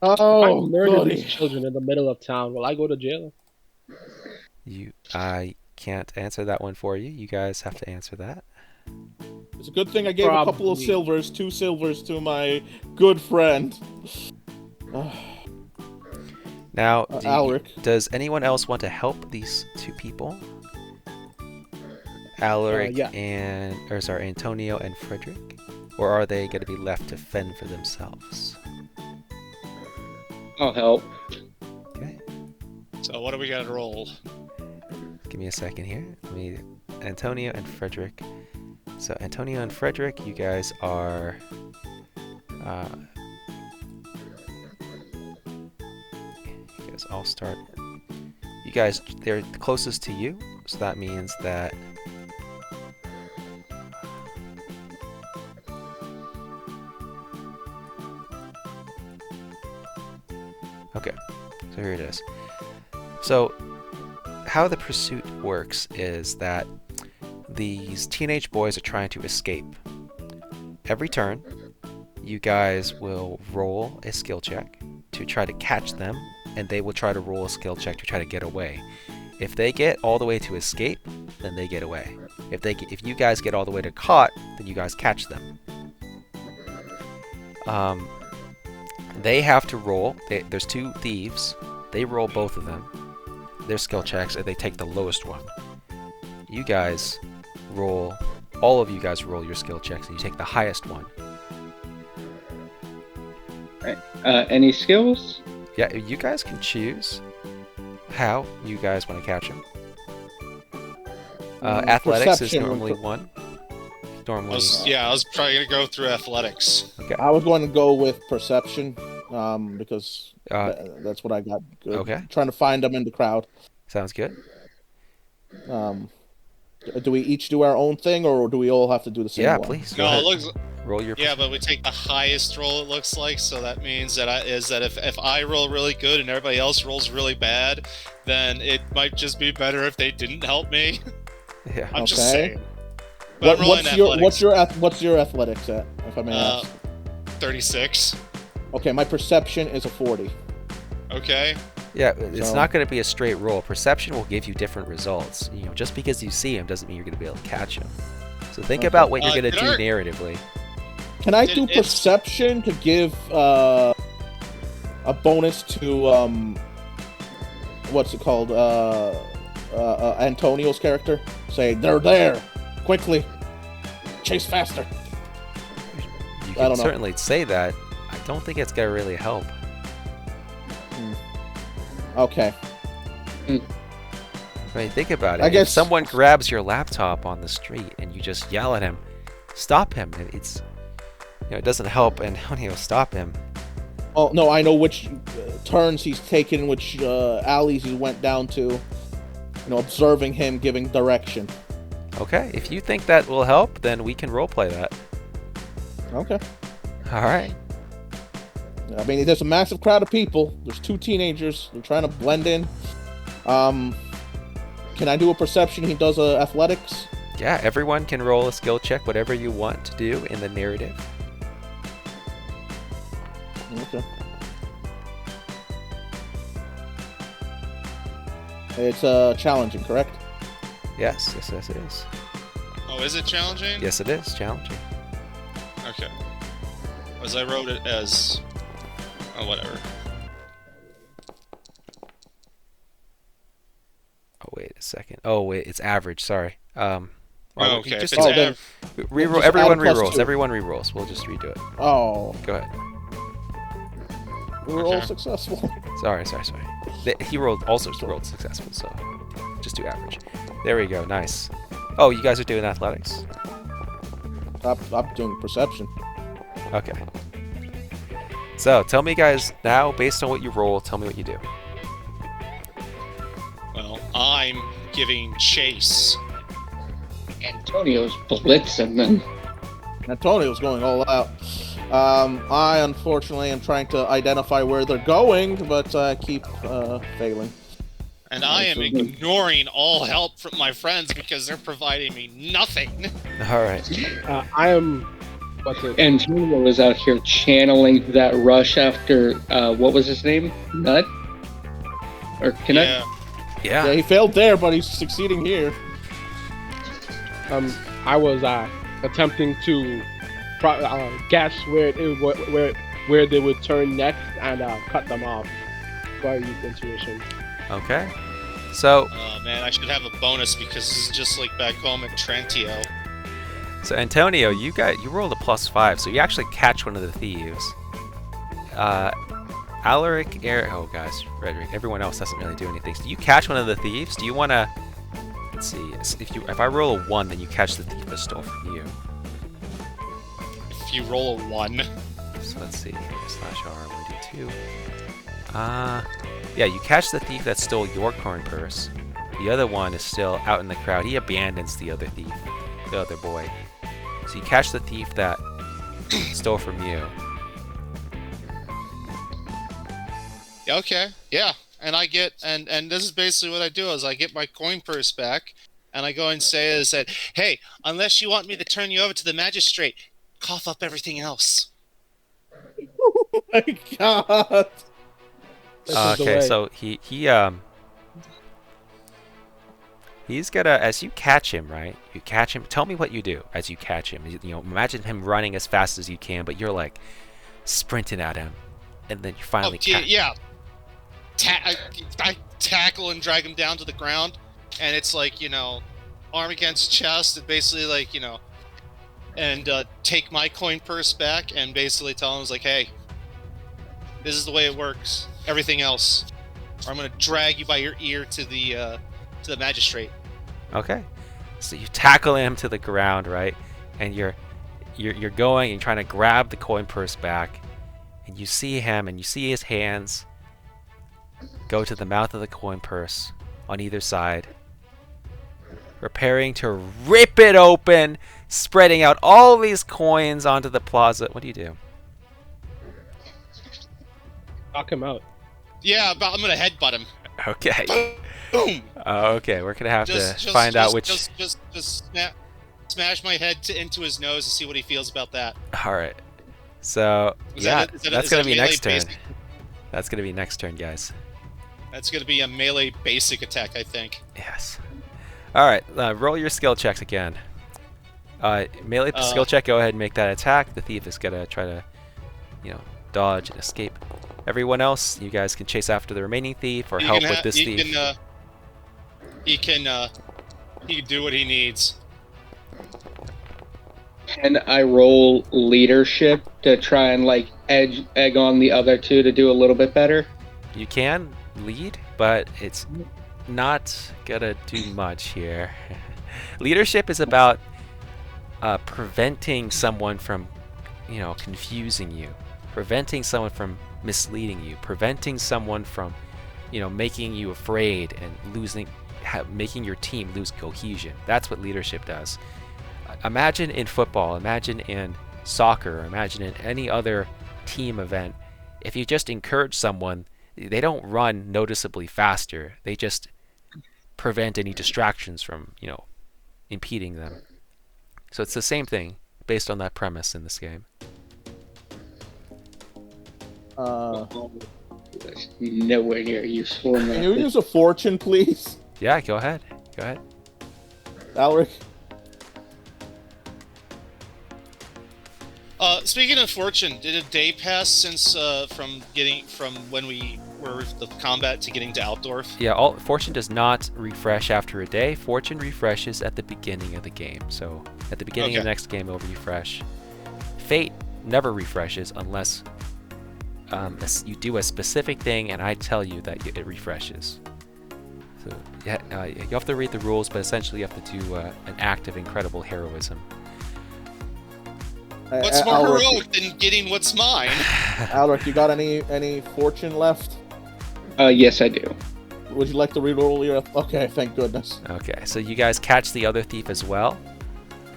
Oh, I murder goody. these children in the middle of town, will I go to jail? I can't answer that one for you. You guys have to answer that. It's a good thing I gave a couple of Probably. silvers, 2 silvers to my good friend. Now, Alric. does anyone else want to help these 2 people? Alaric Yeah. Antonio and Frederick? Or are they going to be left to fend for themselves? I'll help. Okay. So what do we got to roll? Give me a second here. Antonio and Frederick. So Antonio and Frederick, you guys are. You guys all start. You guys, they're closest to you, so that means that. Okay, so here it is. So, how the pursuit works is that these teenage boys are trying to escape. Every turn, you guys will roll a skill check to try to catch them, and they will try to roll a skill check to try to get away. If they get all the way to escape, then they get away. If you guys get all the way to caught, then you guys catch them. They have to roll. There's two thieves. They roll both of them. Their skill checks, and they take the lowest one. You guys roll. All of you guys roll your skill checks, and you take the highest one. Right. Any skills? Yeah, you guys can choose how you guys want to catch them. Athletics is normally one. Normally, I was probably going to go through athletics. okay. I was going to go with perception, because that's what I got good. Okay. Trying to find them in the crowd. Sounds good. Do we each do our own thing, or do we all have to do the same Yeah, one? please. Go No, ahead. it looks. Roll your. Yeah, but we take the highest roll. It looks like, so that means that if I roll really good and everybody else rolls really bad, then it might just be better if they didn't help me. Yeah. I'm just Okay. saying. But I'm rolling athletics. What's your athletics at, if I may ask? 36. Okay, my perception is a 40. Okay. Yeah, it's So- not going to be a straight roll. Perception will give you different results. You know, just because you see him doesn't mean you're going to be able to catch him. So think Okay. about what you're going to did do our- narratively. Can I It- do it's- perception to give a bonus to what's it called? Antonio's character? Say they're there, quickly, chase faster. You I can don't know. certainly say that. I don't think it's going to really help. Okay. I mean, think about it. I If guess- someone grabs your laptop on the street and you just yell at him, stop him. It's, it doesn't help Antonio stop him. Oh no, I know which turns he's taken, which alleys he went down to. Observing him, giving direction. Okay, if you think that will help, then we can roleplay that. Okay. All right. I mean, there's a massive crowd of people. There's two teenagers. They're trying to blend in. Can I do a perception? He does athletics. Yeah, everyone can roll a skill check, whatever you want to do in the narrative. Okay. It's challenging, correct? Yes, it is. Oh, is it challenging? Yes, it is challenging. Okay. As I wrote it as... Oh, whatever. Oh, wait a second. Oh, wait, it's average, sorry. Well, Oh, okay. just If it's then- reroll. just Everyone add a plus rerolls. 2. Everyone rerolls. We'll just redo it. Oh, Go ahead. we were all Okay. successful. Sorry. He also rolled successful, so just do average. There we go. Nice. Oh, you guys are doing athletics? I'm doing perception. Okay. So, tell me, guys, now, based on what you roll, tell me what you do. Well, I'm giving chase. Antonio's blitzing them. Antonio's going all out. I unfortunately am trying to identify where they're going, but I keep failing. And I am ignoring all help from my friends because they're providing me nothing. All right. I am. What's it? Antonio was out here channeling that rush after, what was his name? Nut? Or can Yeah. Yeah, Yeah. he failed there, but he's succeeding here. I was attempting to guess where they would turn next and cut them off. So I used intuition. Okay. So, Oh man, I should have a bonus because this is just like back home at Trentio. Antonio, you rolled a +5, so you actually catch one of the thieves. Alaric, oh guys, Frederick, everyone else doesn't really do anything. So do you catch one of the thieves? Do you want to? Let's see. If I roll a 1, then you catch the thief that stole from you. If you roll a 1. So let's see. /R 1d2. Yeah, you catch the thief that stole your coin purse. The other one is still out in the crowd. He abandons the other thief, the other boy. So you catch the thief that stole from you. Yeah, okay. Yeah. And I get, and this is basically what I do, is I get my coin purse back, and I go and say is that, hey, unless you want me to turn you over to the magistrate, cough up everything else. Oh my god. Okay, so he's gonna, as you catch him, right? You catch him. Tell me what you do as you catch him. You know, imagine him running as fast as you can, but you're like sprinting at him, and then you finally catch. Yeah. I tackle and drag him down to the ground, and it's like, you know, arm against chest, and basically like, you know, and take my coin purse back, and basically tell him, like, hey, this is the way it works. Everything else, or I'm gonna drag you by your ear to the magistrate. Okay, so you tackle him to the ground, right? And you're going and trying to grab the coin purse back, and you see him, and you see his hands go to the mouth of the coin purse on either side, preparing to rip it open, spreading out all these coins onto the plaza. What do you do? Knock him out. Yeah, but I'm gonna headbutt him. Okay. Boom. Okay, we're gonna have to find out which. Just smash my head into his nose and see what he feels about that. All right. So that's gonna be next turn. Basic? That's gonna be next turn, guys. That's gonna be a melee basic attack, I think. Yes. All right. Roll your skill checks again. Melee skill check. Go ahead and make that attack. The thief is gonna try to, you know, dodge and escape. Everyone else, you guys can chase after the remaining thief or help with this thief. He can do what he needs. Can I roll leadership to try and like egg on the other two to do a little bit better? You can lead, but it's not gonna do much here. Leadership is about preventing someone from, you know, confusing you, preventing someone from misleading you, preventing someone from, you know, making you afraid and making your team lose cohesion. That's what leadership does. Imagine in football, imagine in soccer, imagine in any other team event, if you just encourage someone, they don't run noticeably faster. They just prevent any distractions from, you know, impeding them. So it's the same thing based on that premise in this game. That's nowhere near useful. Can you use a fortune, please? Yeah, go ahead. Go ahead. Alaric? Speaking of fortune, did a day pass since from when we were with the combat to getting to Altdorf? Yeah, fortune does not refresh after a day. Fortune refreshes at the beginning of the game. So at the beginning of the next game, it'll refresh. Fate never refreshes unless you do a specific thing and I tell you that it refreshes. So yeah, you have to read the rules, but essentially you have to do an act of incredible heroism. What's more heroic than getting what's mine? Alaric, you got any fortune left? Yes, I do. Would you like to reroll your... Okay, thank goodness. Okay, so you guys catch the other thief as well.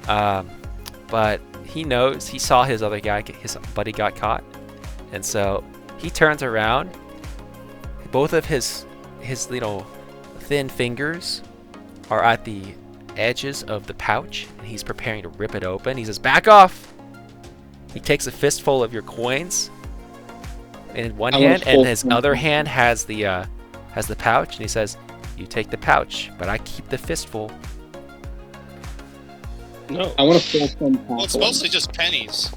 But he saw his buddy got caught. And so he turns around. Both of his little thin fingers are at the edges of the pouch, and he's preparing to rip it open. He says, "Back off!" He takes a fistful of your coins in one hand, and his other hand has the pouch, and he says, "You take the pouch, but I keep the fistful." No. I want to pull some. Well, it's mostly just pennies.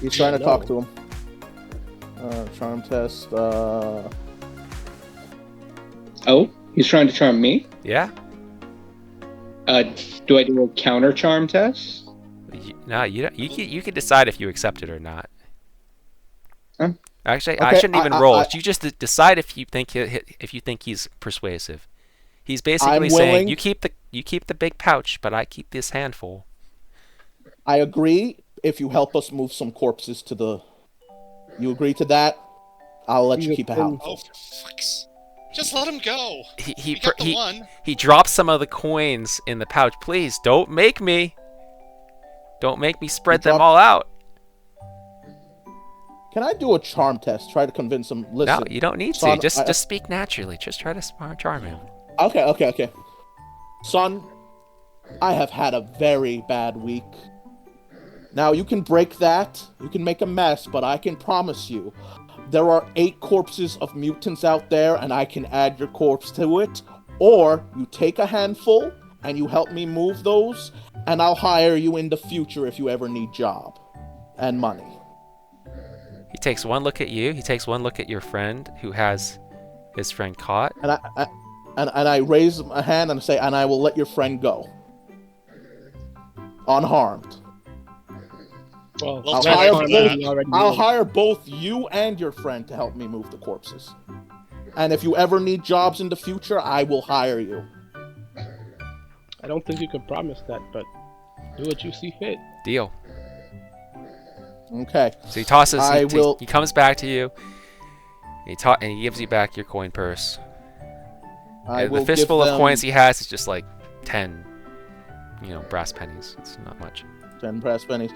He's trying to talk to him. Charm test. Oh, he's trying to charm me? Yeah. Do I do a counter charm test? No, you don't. You can decide if you accept it or not. Huh? Actually, I Okay, shouldn't even roll. You just decide if you think he's persuasive. He's basically saying you keep the big pouch, but I keep this handful. I agree if you help us move some corpses to the... You agree to that? I'll let you keep a handful. Oh, for fuck's... Just let him go. He drops some of the coins in the pouch. Please, don't make me spread them all out. Can I do a charm test? Try to convince him. Listen. No, you don't need to. Just speak naturally. Just try to charm him. Okay. Son, I have had a very bad week. Now, you can break that. You can make a mess, but I can promise you, there are 8 corpses of mutants out there, and I can add your corpse to it. Or, you take a handful, and you help me move those, and I'll hire you in the future if you ever need job and money. He takes one look at you. He takes one look at your friend who has his friend caught. And I raise a hand and say, and I will let your friend go. Unharmed. Well, I'll hire both you and your friend to help me move the corpses. And if you ever need jobs in the future, I will hire you. I don't think you can promise that, but do what you see fit. Deal. Okay. So he tosses. He comes back to you. And he gives you back your coin purse. The fistful of coins he has is just like 10, brass pennies. It's not much. 10 brass pennies.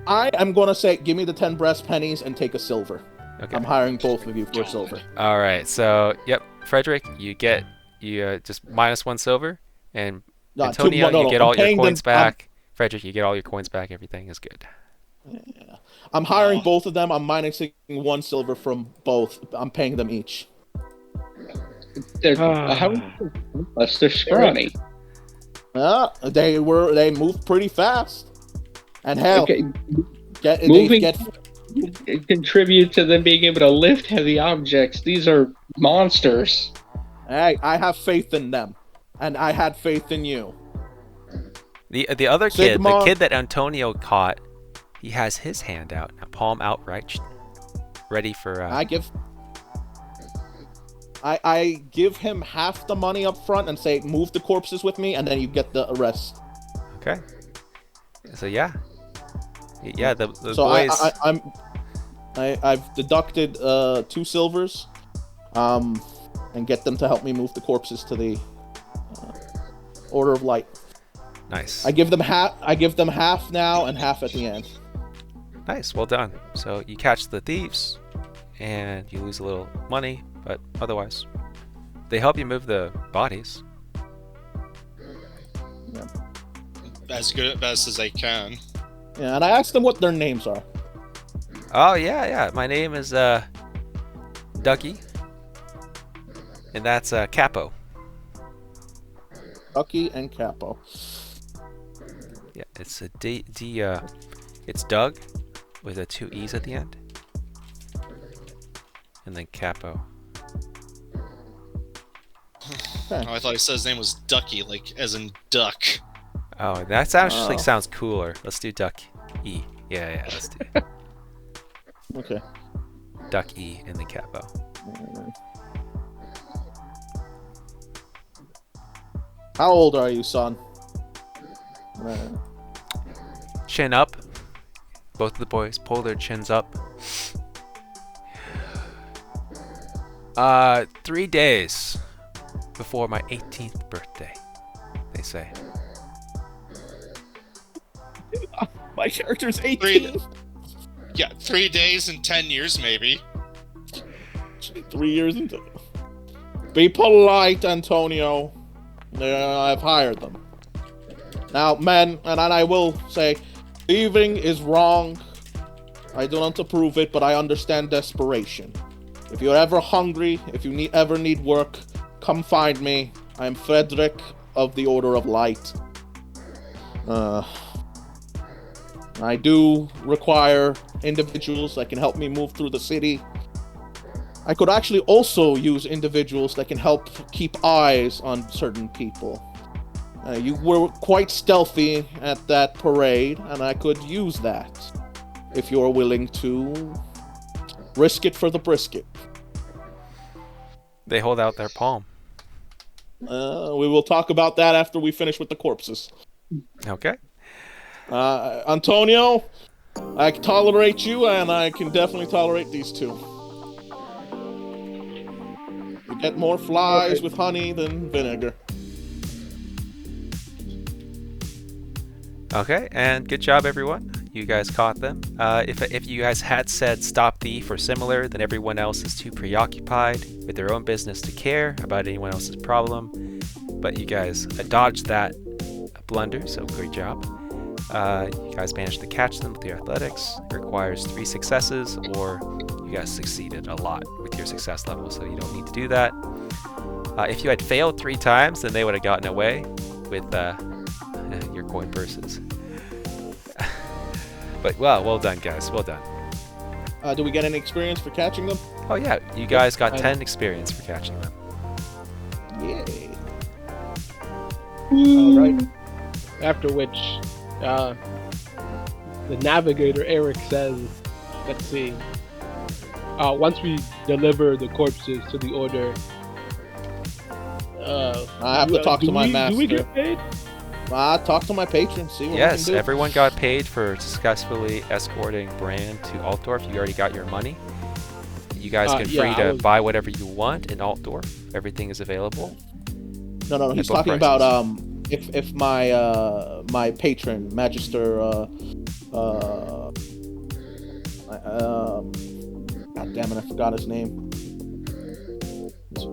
I am gonna say, give me the 10 brass pennies and take a silver. Okay. I'm hiring both of you for silver. All right. So, yep, Frederick, you just -1 silver, and Antonio, you get all your coins back. Frederick, you get all your coins back. Everything is good. Yeah. I'm hiring both of them. I'm minusing 1 silver from both. I'm paying them each. They're scrawny. They moved pretty fast. And hell, contribute to them being able to lift heavy objects. These are monsters. Hey, I have faith in them, and I had faith in you. The other kid, the kid that Antonio caught, he has his hand out, palm out, right, ready for. I give him half the money up front and say, move the corpses with me, and then you get the rest. Okay. So yeah, the so boys. I've deducted 2 silvers, and get them to help me move the corpses to the Order of Light. Nice. I give them half now and half at the end. Nice, well done. So you catch the thieves, and you lose a little money, but otherwise, they help you move the bodies. Yeah. As good at best as I can. Yeah, and I asked them what their names are. Oh yeah. My name is Ducky, and that's Capo. Ducky and Capo. Yeah, it's it's Doug with 2 E's at the end, and then Capo. Okay. Oh, I thought he said his name was Ducky, like as in duck. Oh, that actually sounds cooler. Let's do Duck E. Yeah, let's do it. Okay. Duck E and then Capo. How old are you, son? Chin up. Both of the boys pull their chins up. 3 days before my 18th birthday, they say. My character's 18. 3 days and 10 years, maybe. 3 years into. Be polite, Antonio. I've hired them. Now, men, and I will say, thieving is wrong. I do not approve it, but I understand desperation. If you're ever hungry, if you ever need work, come find me. I am Frederick of the Order of Light. I do require individuals that can help me move through the city. I could actually also use individuals that can help keep eyes on certain people. You were quite stealthy at that parade, and I could use that if you're willing to Risk it for the brisket. They hold out their palm. We will talk about that after we finish with the corpses. Okay. Antonio, I can tolerate you, and I can definitely tolerate these two. You get more flies with honey than vinegar. Okay, and good job, everyone. You guys caught them. If you guys had said stop thief or similar, then everyone else is too preoccupied with their own business to care about anyone else's problem. But you guys dodged that blunder, so great job. You guys managed to catch them with your athletics. It requires 3 successes, or you guys succeeded a lot with your success level, so you don't need to do that. If you had failed 3 times, then they would have gotten away with your coin purses. But well done, guys. Well done. Do we get any experience for catching them? Oh yeah, you guys got 10 experience for catching them. Yay. All right. After which, the navigator Eric says, "Let's see. Once we deliver the corpses to the order, I have to talk to my master. Do we get paid? Talk to my patron, see what we Yes, can do. everyone got paid for successfully escorting Brand to Altdorf. You already got your money. You guys can free to buy whatever you want in Altdorf. Everything is available. No. He's talking about if my my patron, Magister. God damn it, I forgot his name. It's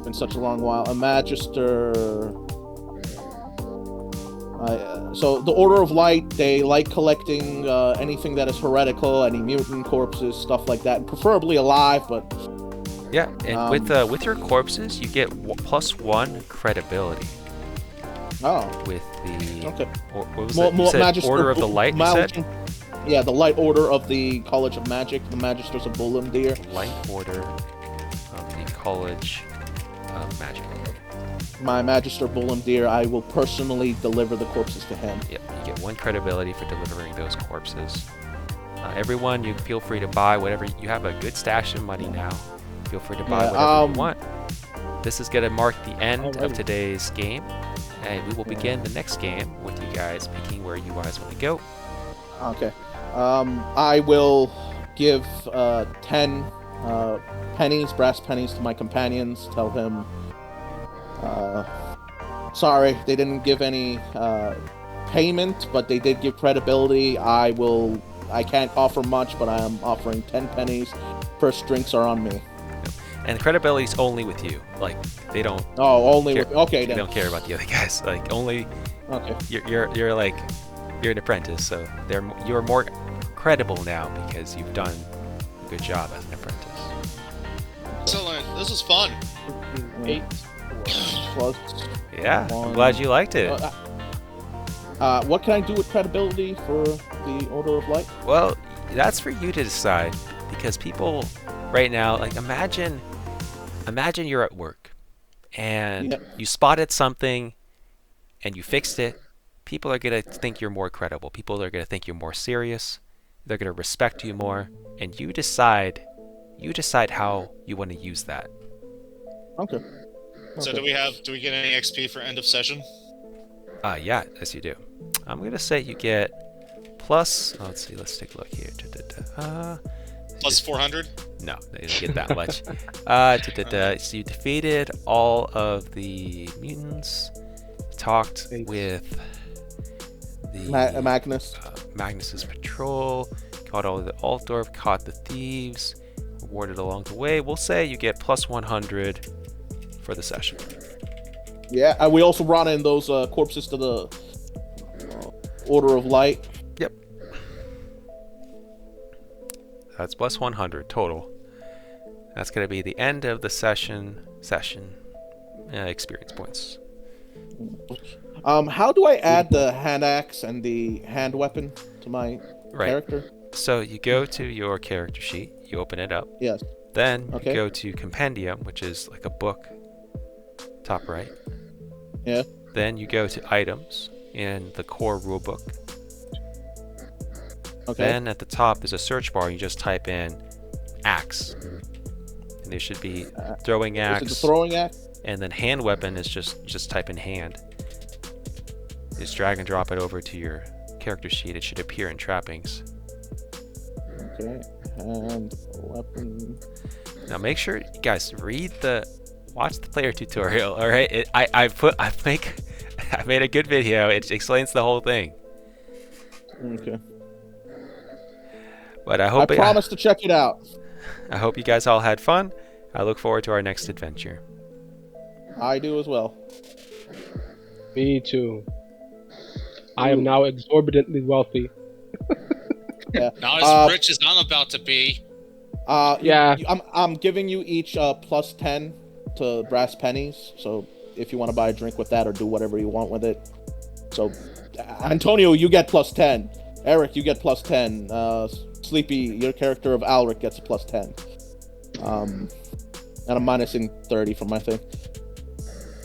been such a long while. A Magister. So the Order of Light, they like collecting anything that is heretical, any mutant corpses, stuff like that, preferably alive. But yeah, and with your corpses, you get +1 credibility. Oh, with the okay. What was it? You said Order of the Light. You said? Yeah, the Light Order of the College of Magic, the Magisters of Bulimdir. Light Order of the College of Magic. My Magister Bulimdir, I will personally deliver the corpses to him. Yep, you get 1 credibility for delivering those corpses. Everyone, you feel free to buy whatever. You have a good stash of money now. Feel free to buy whatever you want. This is going to mark the end of today's game, and we will begin the next game with you guys picking where you guys want to go. Okay. I will give 10 pennies, brass pennies, to my companions. Tell him, sorry, they didn't give any payment, but they did give credibility. I can't offer much, but I am offering 10 pennies. First drinks are on me. And credibility's only with you. Like, they don't. Oh, only care, with. Okay, they then. don't care about the other guys. Like, only. Okay. You're like, you're an apprentice, so you're more credible now because you've done a good job as an apprentice. Excellent. This was fun. 8 Plus. Yeah, I'm glad you liked it. What can I do with credibility for the Order of Light? Well, that's for you to decide, because people right now, like, imagine you're at work and you spotted something and you fixed it. People are going to think you're more credible. People are going to think you're more serious. They're going to respect you more, and you decide how you want to use that. Okay. So do we get any XP for end of session? Yeah, yes you do. I'm going to say you get plus, let's see, let's take a look here. Plus 400? No, they didn't get that much. So you defeated all of the mutants, talked with the Magnus's patrol, caught all of the Altdorf, caught the thieves, rewarded along the way. We'll say you get plus 100 for the session. Yeah, we also brought in those corpses to the Order of Light. Yep. That's plus 100 total. That's going to be the end of the session experience points. How do I add the hand axe and the hand weapon to my character? So you go to your character sheet, you open it up. Yes. Then you go to Compendium, which is like a book, top right. Yeah. Then you go to Items in the core rulebook. Okay. Then at the top there's a search bar. You just type in axe. And there should be throwing axe. Is it the throwing axe? And then hand weapon is just type in hand. Just drag and drop it over to your character sheet. It should appear in trappings. Okay. And weapon. Now make sure you guys watch the player tutorial. All right, I made a good video. It explains the whole thing. Okay. But I promise to check it out. I hope you guys all had fun. I look forward to our next adventure. I do as well. Me too. I am now exorbitantly wealthy. Yeah. Not as rich as I'm about to be. Yeah. I'm giving you each plus 10 to brass pennies. So if you want to buy a drink with that or do whatever you want with it. So Antonio, you get plus 10. Eric, you get plus 10. Sleepy, your character of Alric gets a plus 10. And I'm minusing 30 from my thing.